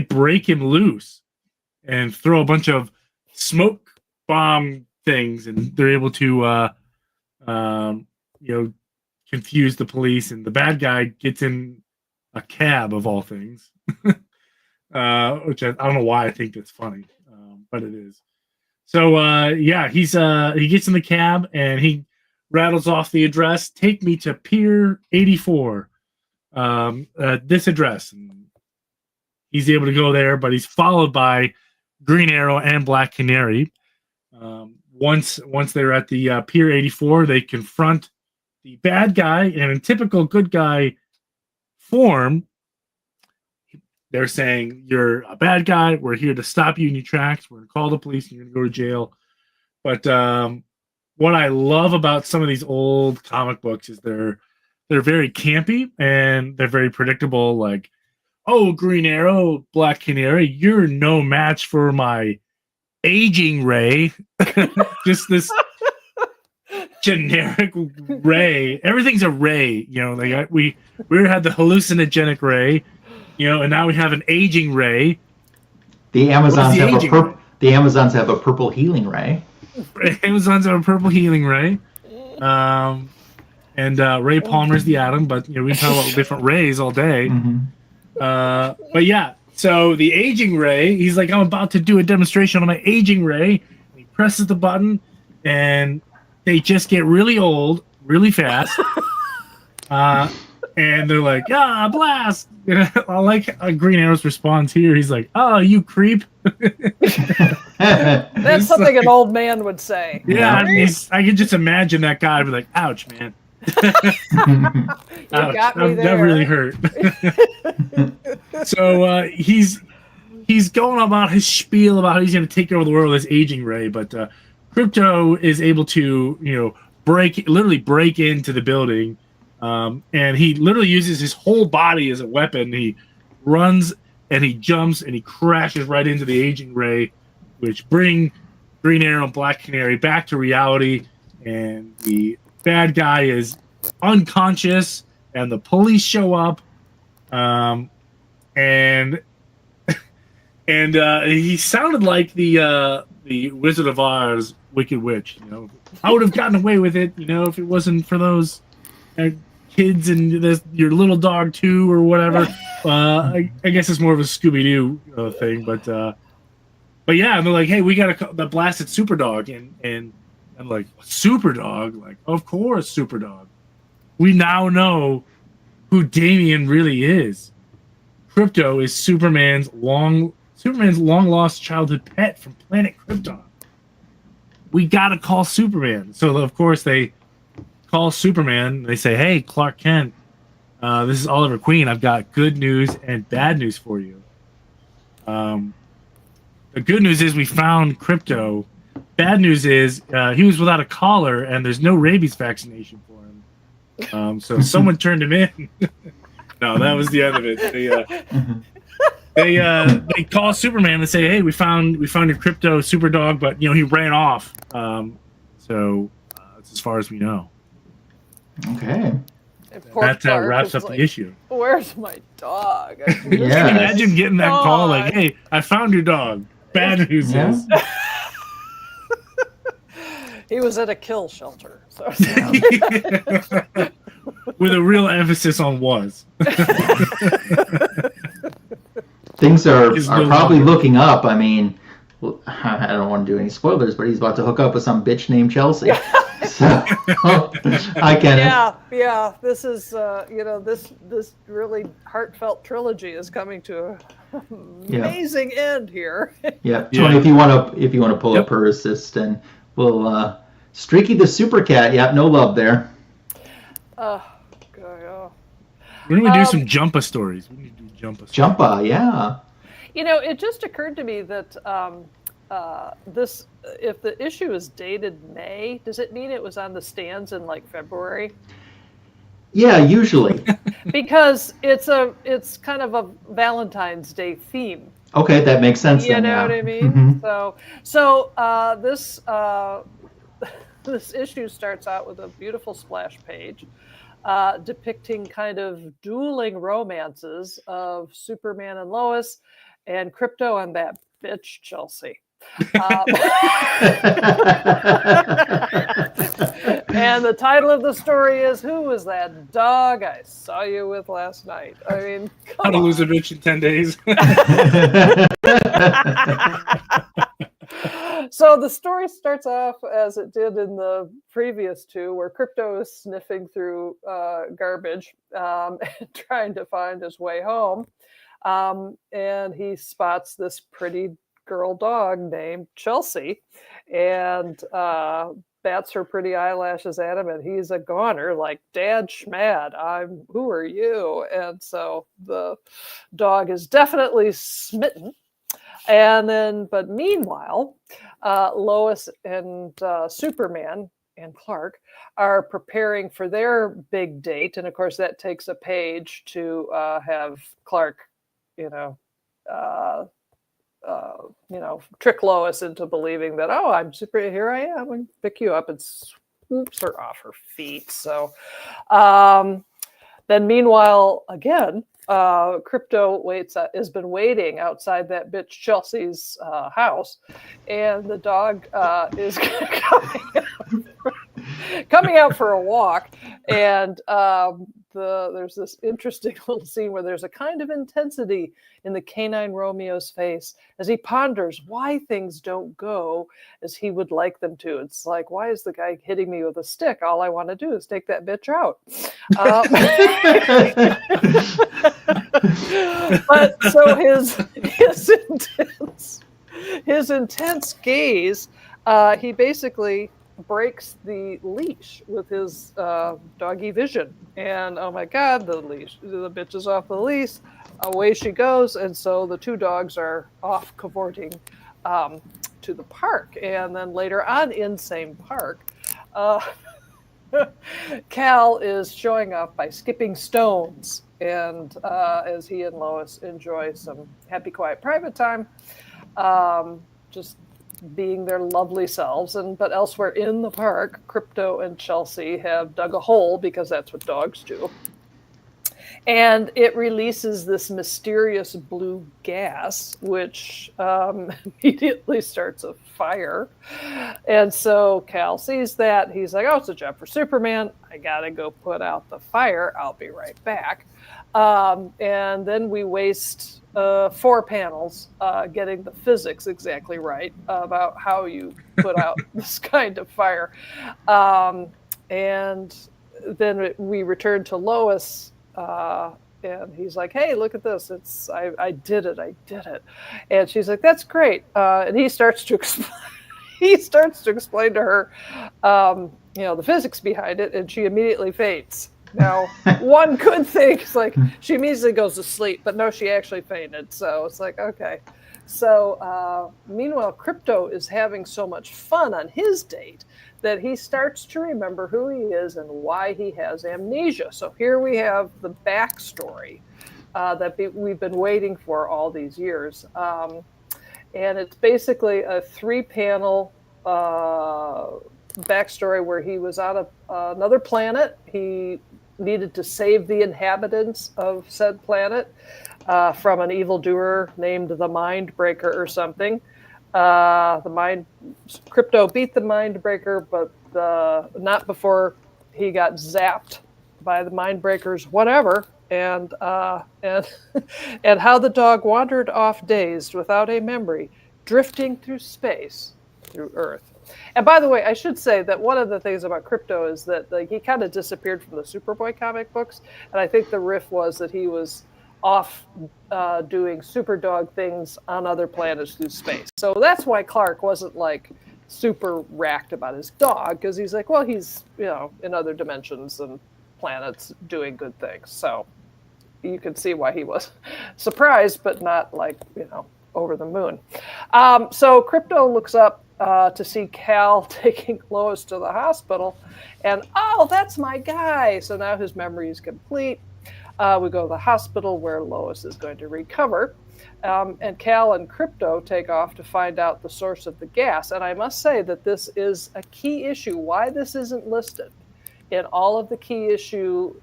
break him loose and throw a bunch of smoke bomb things, and they're able to confuse the police, and the bad guy gets in a cab of all things. Which I don't know why I think that's funny, but it is. So he gets in the cab and he rattles off the address. Take me to Pier 84. This address. And he's able to go there, but he's followed by Green Arrow and Black Canary. Once they're at the Pier 84, they confront the bad guy, and in typical good guy form, they're saying, "You're a bad guy. We're here to stop you in your tracks. We're going to call the police, and you're going to go to jail." But what I love about some of these old comic books is they're very campy and they're very predictable. Like, "Oh, Green Arrow, Black Canary, you're no match for my aging Ray." Just this generic Ray. Everything's a Ray. Like we had the hallucinogenic Ray. And now we have an aging Ray. The Amazons have a purple healing ray. Amazons have a purple healing ray. And Ray Palmer's the Atom, but we can talk about different Rays all day. Mm-hmm. But yeah, so the aging Ray, he's like, "I'm about to do a demonstration on my aging Ray." He presses the button, and they just get really old, really fast. And they're like, "Ah, blast!" I like Green Arrow's response here. He's like, "Oh, you creep." That's something an old man would say. Yeah, I can just imagine that guy be like, "Ouch, man." You got me there. That really hurt. So he's going about his spiel about how he's going to take over the world with his aging Ray, but Krypto is able to literally break into the building. And he literally uses his whole body as a weapon. He runs and he jumps and he crashes right into the aging Ray, which bring Green Arrow and Black Canary back to reality. And the bad guy is unconscious, and the police show up. And he sounded like the Wizard of Oz Wicked Witch. I would have gotten away with it, if it wasn't for those kids and your little dog too, or whatever. I guess it's more of a Scooby-Doo thing, but yeah, and they're like, "Hey, we got the blasted Superdog," and I'm like, "Superdog? Like, of course, Superdog. We now know who Damien really is. Krypto is Superman's long lost childhood pet from planet Krypton. We gotta call Superman." So of course they call Superman. They say, "Hey, Clark Kent, this is Oliver Queen. I've got good news and bad news for you. The good news is we found Krypto. Bad news is he was without a collar, and there's no rabies vaccination for him. So someone turned him in." No, that was the end of it. They call Superman and say, "Hey, we found your Krypto Superdog, but he ran off. So that's as far as we know." Okay. That wraps up the issue. "Where's my dog?" Can you imagine getting that call like, "Hey, I found your dog. Bad news is." He was at a kill shelter. So. With a real emphasis on "was." Things are probably looking up. I mean, I don't want to do any spoilers, but he's about to hook up with some bitch named Chelsea. So, I can. Yeah. This is this really heartfelt trilogy is coming to an amazing end here. Yeah, Tony, if you want to pull up her assistant, we'll Streaky the Super Cat. Yeah, no love there. We're gonna do some Jumpa stories. We need to do Jumpa. Jumpa, yeah. It just occurred to me that this, if the issue is dated May, does it mean it was on the stands in like February? Yeah, usually. Because it's kind of a Valentine's Day theme. Okay, that makes sense then. You know Yeah. what I mean? Mm-hmm. So this this issue starts out with a beautiful splash page depicting kind of dueling romances of Superman and Lois, and Krypto and that bitch Chelsea. And the title of the story is "Who Was That Dog I Saw You With Last Night?" I mean, How to Lose a Bitch in 10 Days. So the story starts off as it did in the previous two, where Krypto is sniffing through garbage and trying to find his way home. And he spots this pretty girl dog named Chelsea and bats her pretty eyelashes at him, and he's a goner, like, "Dad schmad, who are you?" And so the dog is definitely smitten. And then, but meanwhile, Lois and Superman and Clark are preparing for their big date, and of course that takes a page to have Clark, trick Lois into believing that, oh, I'm super, here I am, and pick you up, and swoops her off her feet. So then meanwhile, again, Krypto has been waiting outside that bitch Chelsea's house, and the dog is coming out for a walk, and there's this interesting little scene where there's a kind of intensity in the canine Romeo's face as he ponders why things don't go as he would like them to. It's like, why is the guy hitting me with a stick? All I want to do is take that bitch out. But so his intense gaze, he basically breaks the leash with his doggy vision, and oh my god, the bitch is off the leash, away she goes, and so the two dogs are off cavorting to the park. And then later on in same park, Cal is showing up by skipping stones, and as he and Lois enjoy some happy quiet private time, just being their lovely selves. But elsewhere in the park, Krypto and Chelsea have dug a hole, because that's what dogs do, and it releases this mysterious blue gas, which immediately starts a fire. And so Cal sees that. He's like, oh, it's a job for Superman. I gotta go put out the fire. I'll be right back. And then we waste 4 panels getting the physics exactly right about how you put out this kind of fire. And then we return to Lois, and he's like, hey, look at this. I did it. And she's like, that's great. And he starts to explain to her, the physics behind it, and she immediately faints. Now, one could think it's like she immediately goes to sleep, but no, she actually fainted. So it's like, okay. So meanwhile, Krypto is having so much fun on his date that he starts to remember who he is and why he has amnesia. So here we have the backstory that we've been waiting for all these years. And it's basically a 3-panel backstory where he was on another planet. He needed to save the inhabitants of said planet from an evildoer named the Mindbreaker or something. Krypto beat the Mindbreaker, but not before he got zapped by the Mindbreaker's whatever. And and how the dog wandered off dazed without a memory, drifting through space, through Earth. And by the way, I should say that one of the things about Krypto is that he kind of disappeared from the Superboy comic books, and I think the riff was that he was off doing Superdog things on other planets through space. So that's why Clark wasn't like super racked about his dog, because he's like, well, he's in other dimensions and planets doing good things. So you can see why he was surprised, but not like over the moon. So Krypto looks up to see Cal taking Lois to the hospital, and that's my guy. So now his memory is complete. We go to the hospital where Lois is going to recover. And Cal and Krypto take off to find out the source of the gas. And I must say that this is a key issue. Why this isn't listed in all of the key issue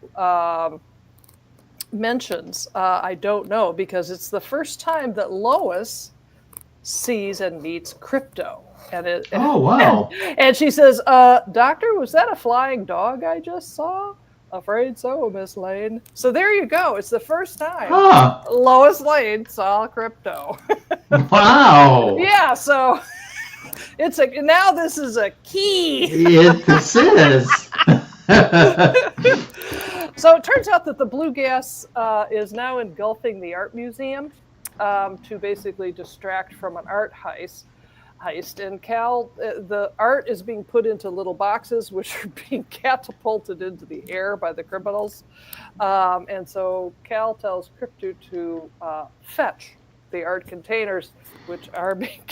mentions, I don't know, because it's the first time that Lois sees and meets Krypto. Oh, wow. And she says, Doctor, was that a flying dog I just saw? Afraid so, Miss Lane. So there you go. It's the first time Lois Lane saw Krypto. Wow. Yeah, so now this is a key. This is. So it turns out that the blue gas is now engulfing the art museum to basically distract from an art heist. And Cal, the art is being put into little boxes, which are being catapulted into the air by the criminals. And so Cal tells Krypto to fetch the art containers, which are being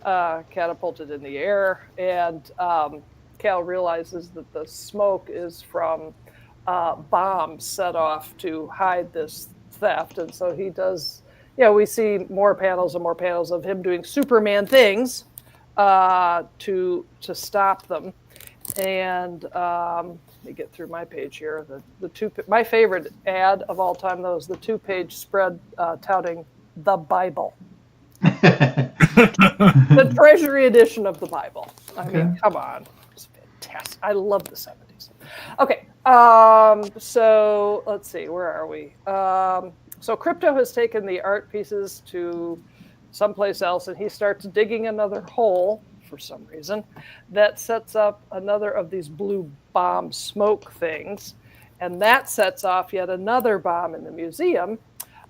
catapulted in the air. And Cal realizes that the smoke is from bombs set off to hide this theft. And so he does... Yeah, we see more panels and more panels of him doing Superman things to stop them. And let me get through my page here. My favorite ad of all time, though, is the 2-page spread touting the Bible. The Treasury edition of the Bible. I mean, come on. It's fantastic. I love the 70s. Okay, so let's see. Where are we? So Krypto has taken the art pieces to someplace else, and he starts digging another hole for some reason that sets up another of these blue bomb smoke things, and that sets off yet another bomb in the museum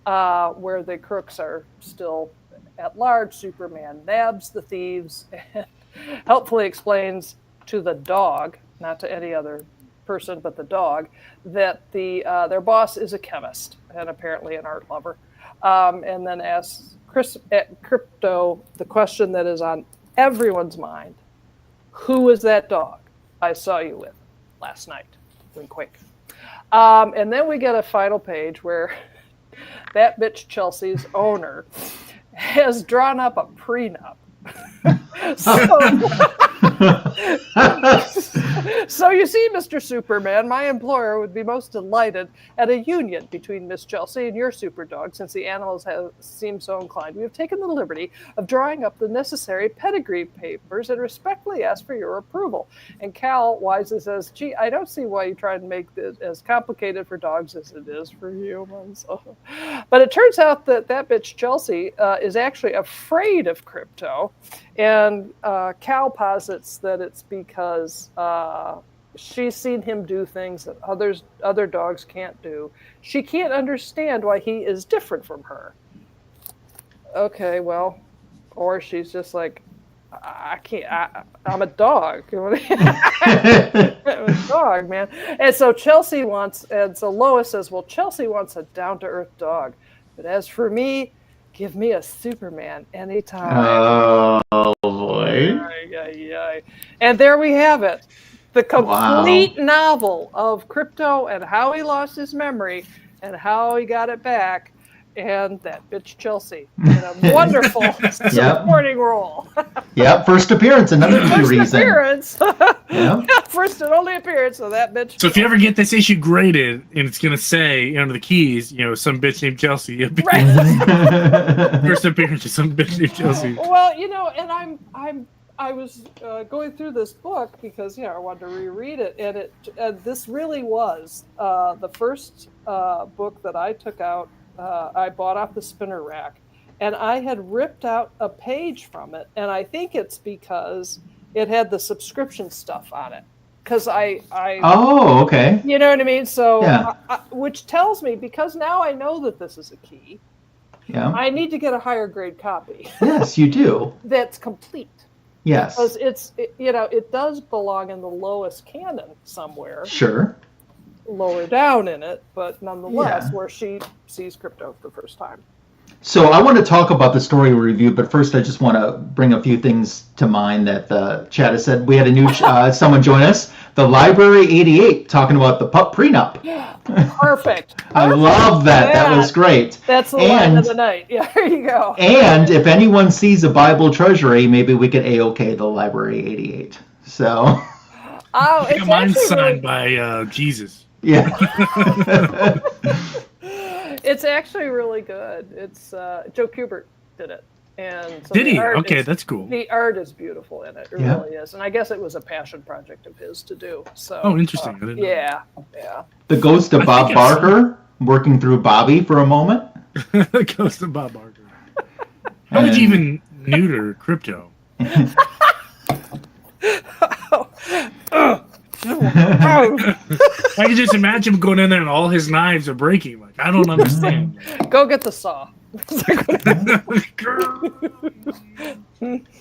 where the crooks are still at large. Superman nabs the thieves and helpfully explains to the dog, not to any other person but the dog, that their boss is a chemist and apparently an art lover, and then asks Krypto the question that is on everyone's mind: who is that dog I saw you with last night? Wink, wink. And then we get a final page where that bitch Chelsea's owner has drawn up a prenup. So you see, Mr. Superman, my employer would be most delighted at a union between Miss Chelsea and your Superdog, since the animals have seemed so inclined. We have taken the liberty of drawing up the necessary pedigree papers and respectfully ask for your approval. And Cal wisely says, gee, I don't see why you try to make this as complicated for dogs as it is for humans. But it turns out that bitch Chelsea is actually afraid of Krypto. And Cal posits that it's because she's seen him do things that other dogs can't do. She can't understand why he is different from her. Okay, well, or she's just like, I can't. I'm a dog. I'm a dog, man. And so Lois says, well, Chelsea wants a down-to-earth dog, but as for me, give me a Superman anytime. Oh, boy. And there we have it. The complete novel of Krypto and how he lost his memory and how he got it back. And that bitch Chelsea in a wonderful supporting role. Yep, first appearance, another key reason. First and only appearance of that bitch. So if you ever get this issue graded and it's gonna say under the keys, some bitch named Chelsea. First appearance of some bitch named Chelsea. Well, and I was going through this book because I wanted to reread it, and this really was the first book that I took out. I bought off the spinner rack, and I had ripped out a page from it, and I think it's because it had the subscription stuff on it. Because Oh, okay. You know what I mean? So, which tells me, because now I know that this is a key, I need to get a higher grade copy. Yes, you do. That's complete. Yes. Because it does belong in the Lois canon somewhere. Sure. Lower down in it, but nonetheless, where she sees Krypto for the first time. So I want to talk about the story review, but first I just want to bring a few things to mind that the chat has said. We had a new someone join us, the Library 88, talking about the pup prenup. Perfect. I love that. Yeah. That was great. That's the line of the night. Yeah, there you go. And if anyone sees a Bible treasury, maybe we could A-OK the Library 88. So. Oh, it's mine's signed by Jesus. Yeah. It's actually really good. It's Joe Kubert did it, and so did he? Okay, that's cool. The art is beautiful in it. It really is, and I guess it was a passion project of his to do. So. Oh, interesting. I didn't know. Yeah. The ghost of Bob Barker working through Bobby for a moment. The ghost of Bob Barker. How would you even neuter Krypto? I can just imagine him going in there and all his knives are breaking. Like, I don't understand. Go get the saw.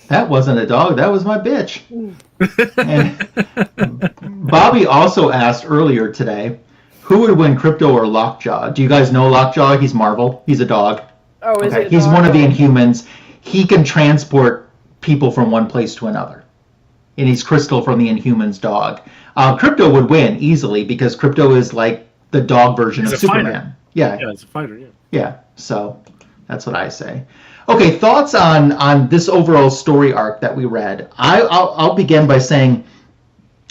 That wasn't a dog. That was my bitch. And Bobby also asked earlier today, who would win, Krypto or Lockjaw? Do you guys know Lockjaw? He's Marvel. He's a dog. Oh, is it? He's one of the Inhumans. He can transport people from one place to another. And he's Crystal from the Inhumans dog. Krypto would win easily because Krypto is like the dog version of Superman. Fighter. Yeah, it's a fighter. Yeah. Yeah. So that's what I say. Okay, thoughts on this overall story arc that we read. I'll begin by saying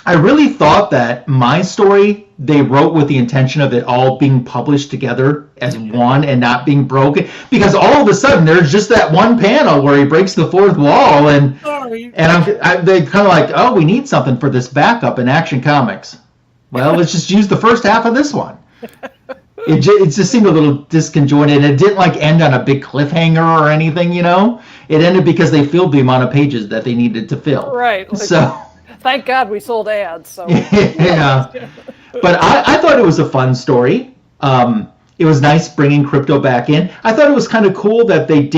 I really thought that my story they wrote with the intention of it all being published together as one and not being broken, because all of a sudden there's just that one panel where he breaks the fourth wall and they kind of like, oh, we need something for this backup in Action Comics. Well, let's just use the first half of this one. It just seemed a little disconjointed. It didn't like end on a big cliffhanger or anything, you know. It ended because they filled the amount of pages that they needed to fill. Right. So thank God we sold ads. So yeah. But I thought it was a fun story. It was nice bringing Krypto back in. I thought it was kind of cool that they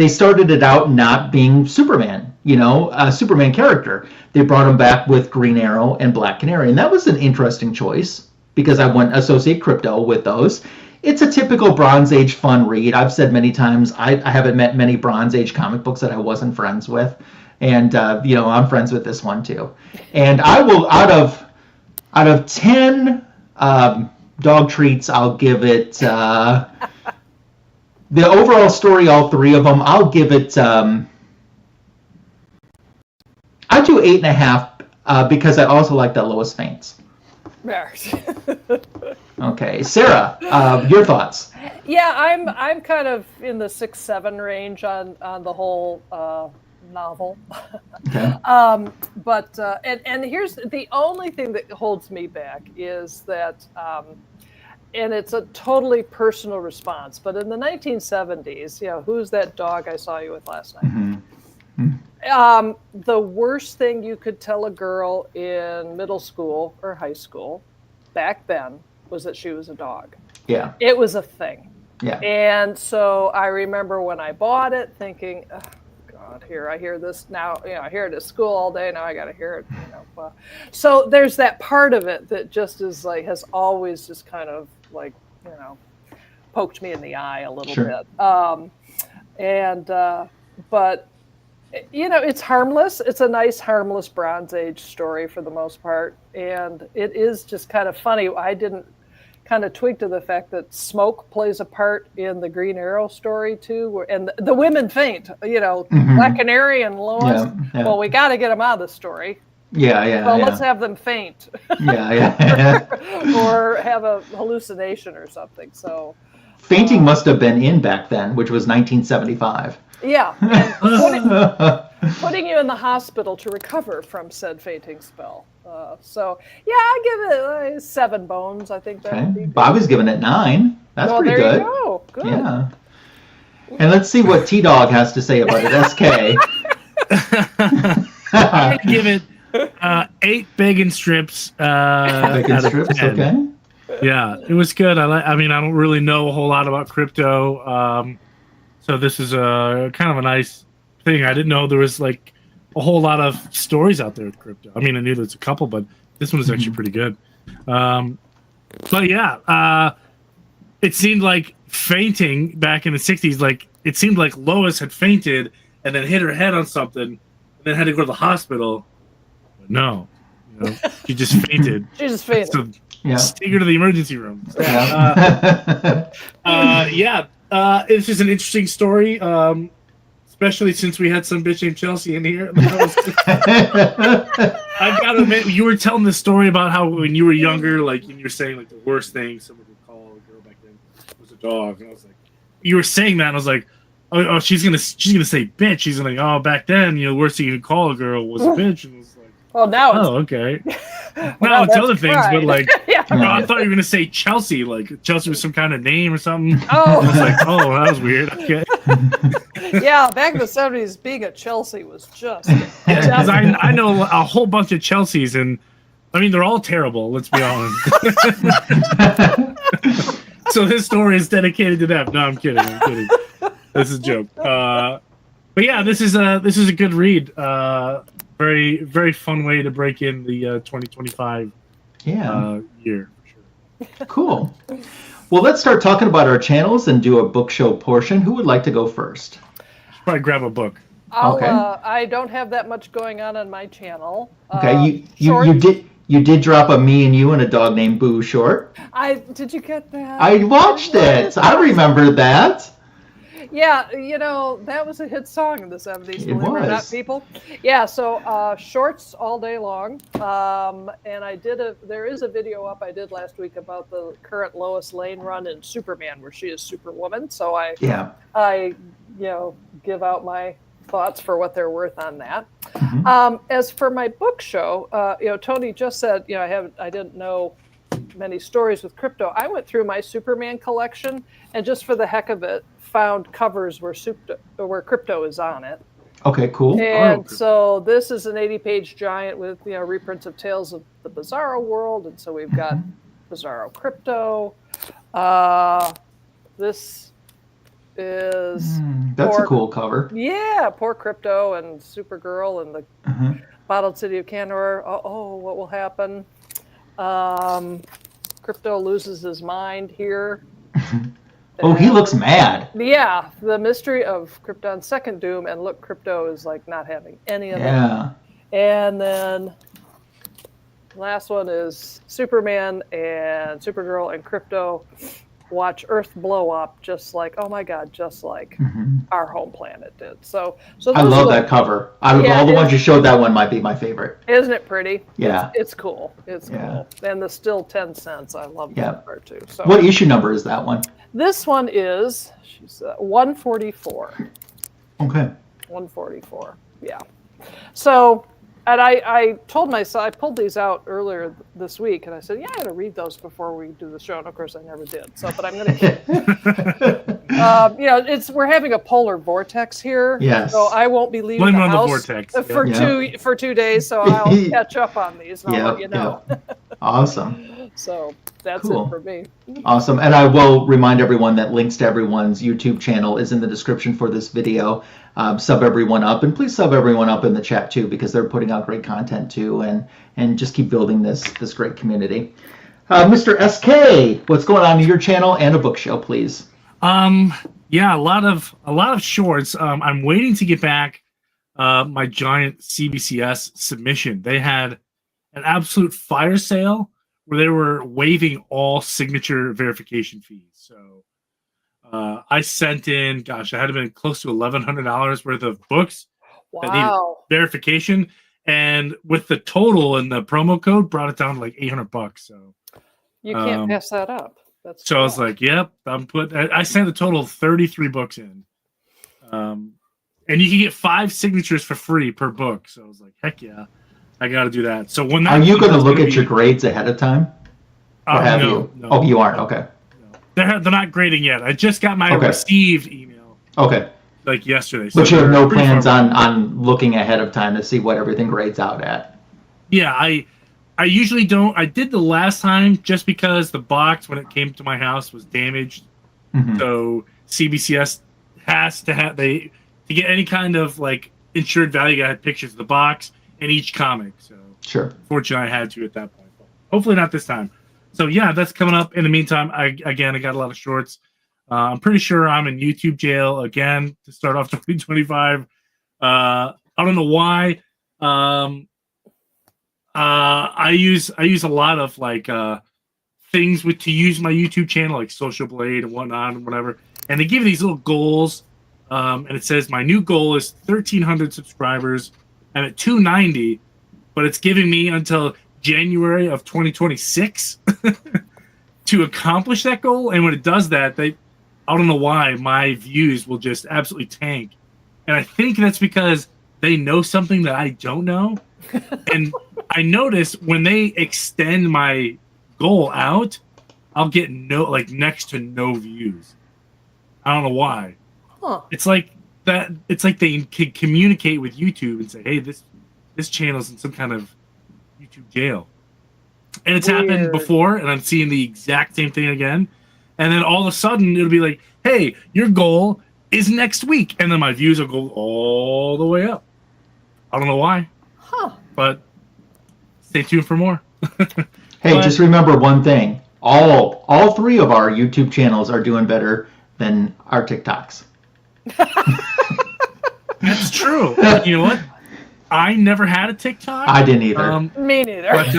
started it out not being Superman, you know, a Superman character. They brought him back with Green Arrow and Black Canary, and that was an interesting choice because I wouldn't associate Krypto with those. It's a typical Bronze Age fun read. I've said many times I haven't met many Bronze Age comic books that I wasn't friends with, and you know, I'm friends with this one too. And I will out of 10 dog treats, I'll give it the overall story, all three of them. I'll give it. I do 8.5 because I also like that Lois faints. Okay, Sarah, your thoughts? Yeah, I'm kind of in the 6-7 range on the whole novel. Okay. But here's the only thing that holds me back is that, and it's a totally personal response, but in the 1970s, you know, who's that dog I saw you with last night? Mm-hmm. The worst thing you could tell a girl in middle school or high school back then was that she was a dog. Yeah. It was a thing. Yeah. And so I remember when I bought it thinking, oh, God, here, I hear this now, you know, I hear it at school all day. Now I got to hear it, you know. So there's that part of it that just is like, has always just kind of like, you know, poked me in the eye a little bit. But you know, it's harmless. It's a nice, harmless Bronze Age story for the most part. And it is just kind of funny. I didn't kind of twig to the fact that smoke plays a part in the Green Arrow story, too. And the women faint, you know, mm-hmm. Black Canary and Lois. Yeah, yeah. Well, we got to get them out of the story. Yeah. So let's have them faint. Yeah. Or have a hallucination or something. So fainting must have been in back then, which was 1975. Yeah, and putting you in the hospital to recover from said fainting spell. So, yeah, I give it 7 bones. I think that would be good. Bobby's giving it 9. That's pretty good. There you go. Good. Yeah. And let's see what T-Dog has to say about it. SK. I'm going to give it 8 bacon strips. Bacon strips, okay. Yeah, it was good. I mean, I don't really know a whole lot about Krypto. So this is a kind of a nice thing. I didn't know there was like a whole lot of stories out there with Krypto. I mean, I knew there's a couple, but this one was actually pretty good. But yeah, it seemed like fainting back in the 60s. Like it seemed like Lois had fainted and then hit her head on something, and then had to go to the hospital. But no, she just fainted. She just fainted. So Yeah. take her to the emergency room. Yeah. It's just an interesting story, especially since we had some bitch named Chelsea in here. I've got to admit, you were telling this story about how when you were younger, like, and you're saying like the worst thing someone could call a girl back then was a dog, and I was like, you were saying that, and I was like, oh, she's gonna say bitch. She's like, oh, back then, the worst thing you could call a girl was a bitch, and I was like, well, now it's, okay. well, now it's other things, pride. but like, yeah. I thought you were gonna say Chelsea, like Chelsea was some kind of name or something. Oh, I was like, oh, that was weird. Okay. yeah, back in the 70s, being a Chelsea was just. Because I know a whole bunch of Chelseas, and I mean they're all terrible. Let's be honest. So this story is dedicated to them. No, I'm kidding. This is a joke. But yeah, this is a good read. Very, very fun way to break in the 2025 year. For sure. Cool. Well, let's start talking about our channels and do a book show portion. Who would like to go first? Probably grab a book. Okay. I don't have that much going on my channel. Okay, you did drop a me and you and a dog named Boo short. Did you get that? I watched it. I remember that. Yeah, that was a hit song in the 70s, It believe it or not, was. people. Yeah, so shorts all day long. And there is a video up I did last week about the current Lois Lane run in Superman, where she is Superwoman. So I give out my thoughts for what they're worth on that. Mm-hmm. As for my book show, Tony just said, I didn't know many stories with Krypto. I went through my Superman collection, and just for the heck of it, found covers where Krypto is on it. Okay, cool. And so this is an 80-page giant with reprints of Tales of the Bizarro World, and so we've got Bizarro Krypto. This is that's a cool cover. Yeah, poor Krypto and Supergirl and the bottled city of Canary. Oh, what will happen? Krypto loses his mind here. Oh, he looks mad. Yeah, the mystery of Krypton's second doom, and look, Krypto is like not having any of it. And then last one is Superman and Supergirl and Krypto watch Earth blow up, just like our home planet did. So I love that cover. Out of all the ones you showed, that one might be my favorite. Isn't it pretty? Yeah, it's cool. It's cool. And the still 10 cents. I love that part too. So what issue number is that one? This one is 144. Okay. 144. Yeah. So, and I told myself, I pulled these out earlier this week, and I said, I got to read those before we do the show. And of course, I never did. So, but I'm going to. We're having a polar vortex here. Yes. So I won't be leaving the house for 2 days. So I'll catch up on these, and I'll let you know. Awesome. So that's it for me. Awesome. And I will remind everyone that links to everyone's YouTube channel is in the description for this video. Sub everyone up, and please sub everyone up in the chat too, because they're putting out great content too, and just keep building this great community. Mr. SK, what's going on in your channel and a book show, please? A lot of shorts. I'm waiting to get back my giant CBCS submission. They had an absolute fire sale where they were waiving all signature verification fees. So I sent in, I had been close to $1,100 worth of books that needed verification, and with the total and the promo code, brought it down to like $800. So you can't pass that up. That's so cool. I was like, "Yep, I sent a total of 33 books in, and you can get 5 signatures for free per book." So I was like, "Heck yeah, I got to do that." So when are you going to look at your grades ahead of time? Or have you? No. Oh, you aren't. Okay. They're not grading yet. I just got my received email. Okay. Like yesterday. But you have no plans on looking ahead of time to see what everything grades out at? Yeah, I usually don't. I did the last time just because the box when it came to my house was damaged. So CBCS has to have to get any kind of like insured value. I had pictures of the box and each comic. So sure. Fortunately, I had to at that point. But hopefully not this time. So yeah, that's coming up. In the meantime, I got a lot of shorts. I'm pretty sure I'm in YouTube jail again to start off 2025. I don't know why. I use a lot of like things to use my YouTube channel, like Social Blade and whatnot and whatever. And they give you these little goals, and it says my new goal is 1,300 subscribers. I'm at 290, but it's giving me until January of 2026 to accomplish that goal. And when it does that, I don't know why my views will just absolutely tank. And I think that's because they know something that I don't know. And I notice when they extend my goal out, I'll get next to no views. I don't know why. Huh. It's like that. It's like they can communicate with YouTube and say, "Hey, this channel's in some kind of YouTube jail." And it's happened before, and I'm seeing the exact same thing again. And then all of a sudden, it'll be like, "Hey, your goal is next week," and then my views will go all the way up. I don't know why. Huh. But stay tuned for more. Hey, just remember one thing. All three of our YouTube channels are doing better than our TikToks. That's true. You know what? I never had a TikTok. I didn't either. Me neither. But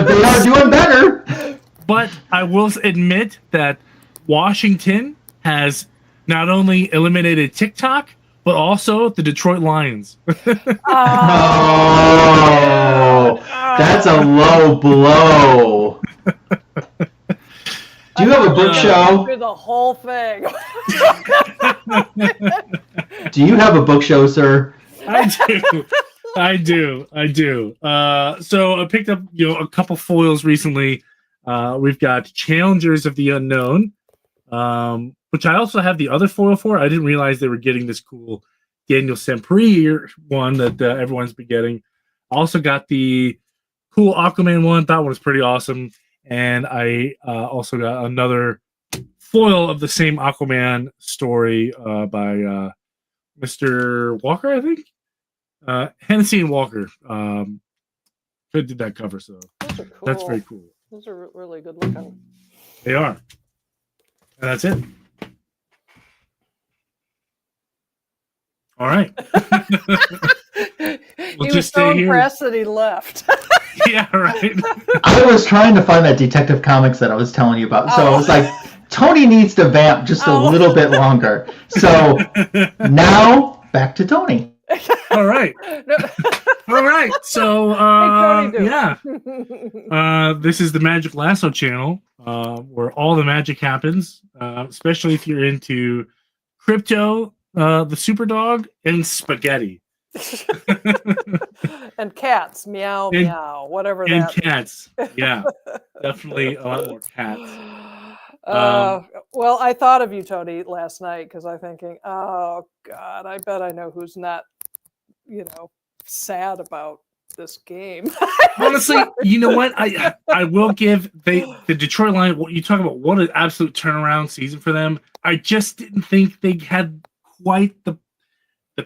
they are doing better. But I will admit that Washington has not only eliminated TikTok, but also the Detroit Lions. That's a low blow. Do you have a book show? Through the whole thing. Do you have a book show, sir? I do. So I picked up a couple foils recently. We've got Challengers of the Unknown, which I also have the other foil for. I didn't realize they were getting this cool Daniel Semprey one that everyone's been getting. I also got the cool Aquaman one. That one was pretty awesome. And I also got another foil of the same Aquaman story by Mr. Walker, I think. Hennessy and Walker did that cover, so Those are cool. That's very cool. Those are really good looking. They are. And that's it. All right. He was so impressed that he left. Yeah, right. I was trying to find that Detective Comics that I was telling you about. So I was like, Tony needs to vamp just a little bit longer. So now back to Tony. All right. All right. So yeah. This is the Magic Lasso channel, where all the magic happens, especially if you're into Krypto, the Superdog, and spaghetti. And cats, meow, whatever and that. And cats, yeah, definitely a lot more cats. Well, I thought of you, Tony, last night because I'm thinking, oh God, I bet I know who's not, sad about this game. Honestly, you know what? I will give the Detroit Lions. What you talk about? What an absolute turnaround season for them. I just didn't think they had quite the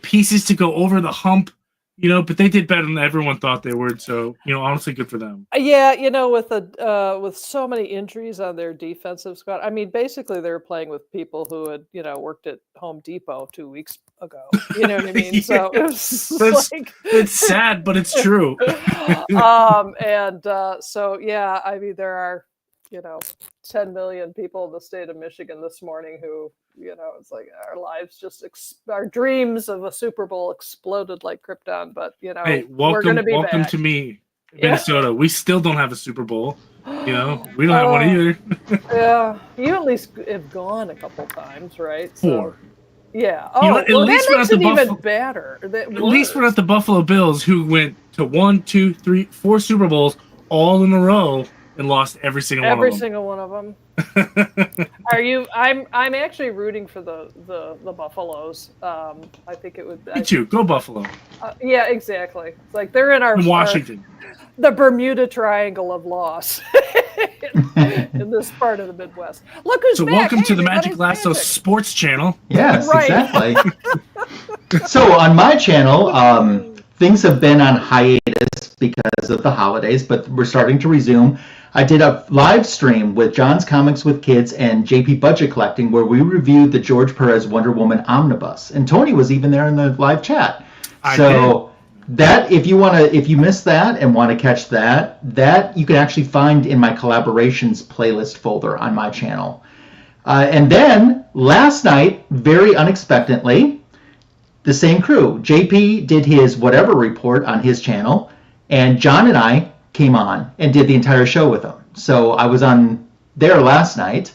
pieces to go over the hump, but they did better than everyone thought they would. So, honestly, good for them. Yeah, with so many injuries on their defensive squad. I mean, basically, they were playing with people who had, worked at Home Depot 2 weeks ago. You know what I mean? Yeah. So it's sad, but it's true. So yeah, I mean, there are 10 million people in the state of Michigan this morning who, it's like our lives our dreams of a Super Bowl exploded like Krypton, but hey, we're going to be welcome back. to me, Minnesota. We still don't have a Super Bowl. We don't have one either. Yeah, you at least have gone a couple times, right? So, 4. Yeah. At least that makes it even better. At least we're not the Buffalo Bills, who went to 1, 2, 3, 4 Super Bowls all in a row and lost every single one of them. Are you? I'm actually rooting for the Buffaloes. I think it would. Me too. Go Buffalo. Yeah, exactly. It's like they're in Washington. The Bermuda Triangle of loss in this part of the Midwest. Look who's back. Welcome to the Magic Lasso Sports Channel. Yes, right. Exactly. So on my channel, things have been on hiatus because of the holidays, but we're starting to resume. I did a live stream with John's Comics with Kids and JP Budget Collecting where we reviewed the George Perez Wonder Woman Omnibus. And Tony was even there in the live chat. That if you missed that and want to catch that you can actually find in my collaborations playlist folder on my channel. And then last night, very unexpectedly, the same crew, JP did his whatever report on his channel, and John and I came on and did the entire show with him. So I was on there last night.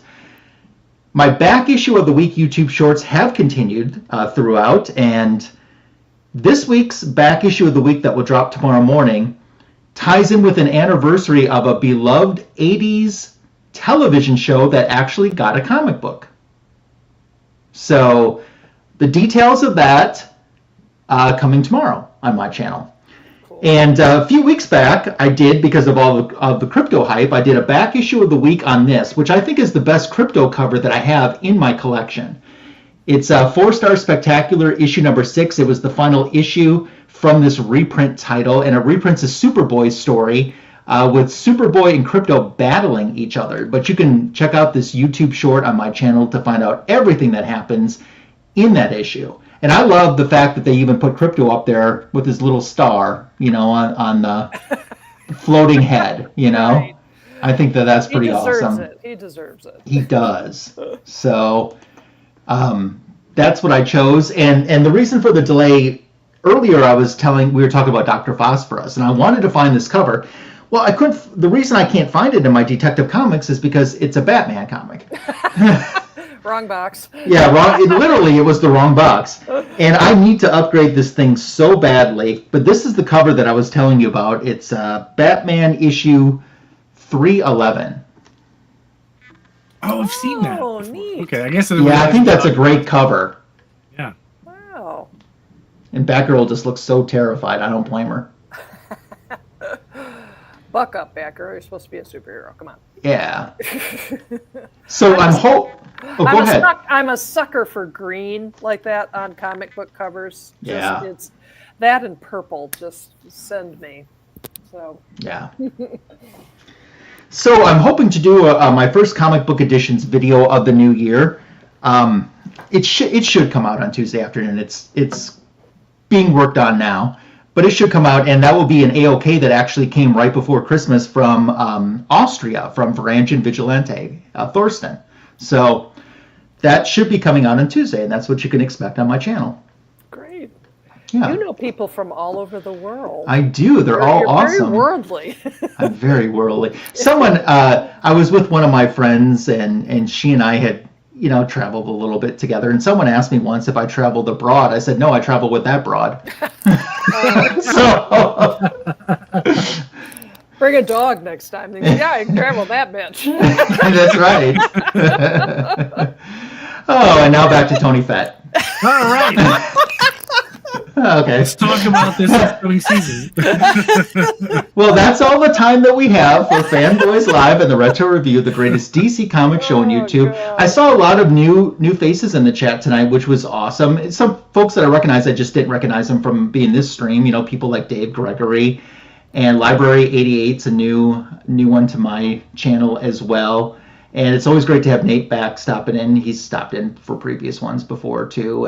My back issue of the week YouTube shorts have continued throughout, and this week's back issue of the week that will drop tomorrow morning ties in with an anniversary of a beloved 80s television show that actually got a comic book. So the details of that coming tomorrow on my channel. And a few weeks back, I did, because of all of the Krypto hype, I did a back issue of the week on this, which I think is the best Krypto cover that I have in my collection. It's a 4-star spectacular issue number 6. It was the final issue from this reprint title, and it reprints a Superboy story with Superboy and Krypto battling each other. But you can check out this YouTube short on my channel to find out everything that happens in that issue. And I love the fact that they even put Krypto up there with his little star, on the floating head, Right. I think that's pretty awesome. He deserves it. He does. So that's what I chose. And the reason for the delay, earlier we were talking about Dr. Phosphorus, and I wanted to find this cover. Well, I couldn't. The reason I can't find it in my Detective Comics is because it's a Batman comic. Wrong box. Yeah, wrong. It was the wrong box. And I need to upgrade this thing so badly. But this is the cover that I was telling you about. It's Batman issue 311. Oh, I've seen that. Oh, neat. Okay, I guess. I think that's a great cover. Yeah. Wow. And Batgirl just looks so terrified. I don't blame her. Buck up, Batgirl. You're supposed to be a superhero. Come on. Yeah. So go ahead. I'm a sucker for green like that on comic book covers. It's that and purple just send me. So. Yeah. So I'm hoping to do my first comic book editions video of the new year. It should come out on Tuesday afternoon. It's being worked on now. But it should come out, and that will be an AOK that actually came right before Christmas from Austria, from Varangian Vigilante, Thorsten. So that should be coming out on Tuesday, and that's what you can expect on my channel. Great. Yeah. You know people from all over the world. I do. They're all awesome. Very worldly. I'm very worldly. Someone, I was with one of my friends, and she and I had, traveled a little bit together. And someone asked me once if I traveled abroad. I said, no, I travel with that broad. So bring a dog next time. Yeah, I can travel that bitch. That's right. Oh, and now back to Tony Fett. All right. Okay. Let's talk about this upcoming season. Well, that's all the time that we have for Fanboys Live and the Retro Review, the greatest DC comic show on YouTube. God. I saw a lot of new faces in the chat tonight, which was awesome. Some folks that I recognize, I just didn't recognize them from being this stream. People like Dave Gregory, and Library 88's a new one to my channel as well. And it's always great to have Nate back stopping in. He's stopped in for previous ones before too,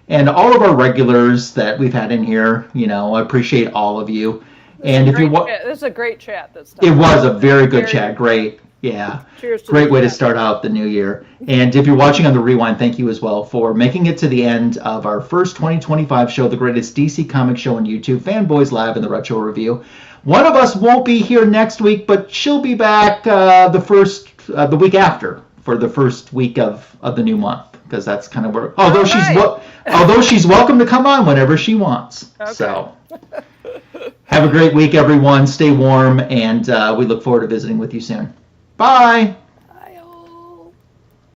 and all of our regulars that we've had in here, I appreciate all of you. And if you want, this is a great chat this time. It was a very good chat. Great. Yeah. Cheers. Great way to start out the new year. And if you're watching on the rewind, thank you as well for making it to the end of our first 2025 show, the greatest DC comic show on YouTube, Fanboys Live and the Retro Review. One of us won't be here next week, but she'll be back the week after for the first week of the new month. Because that's kind of where, although she's welcome to come on whenever she wants. Okay. So have a great week, everyone. Stay warm, and we look forward to visiting with you soon. Bye.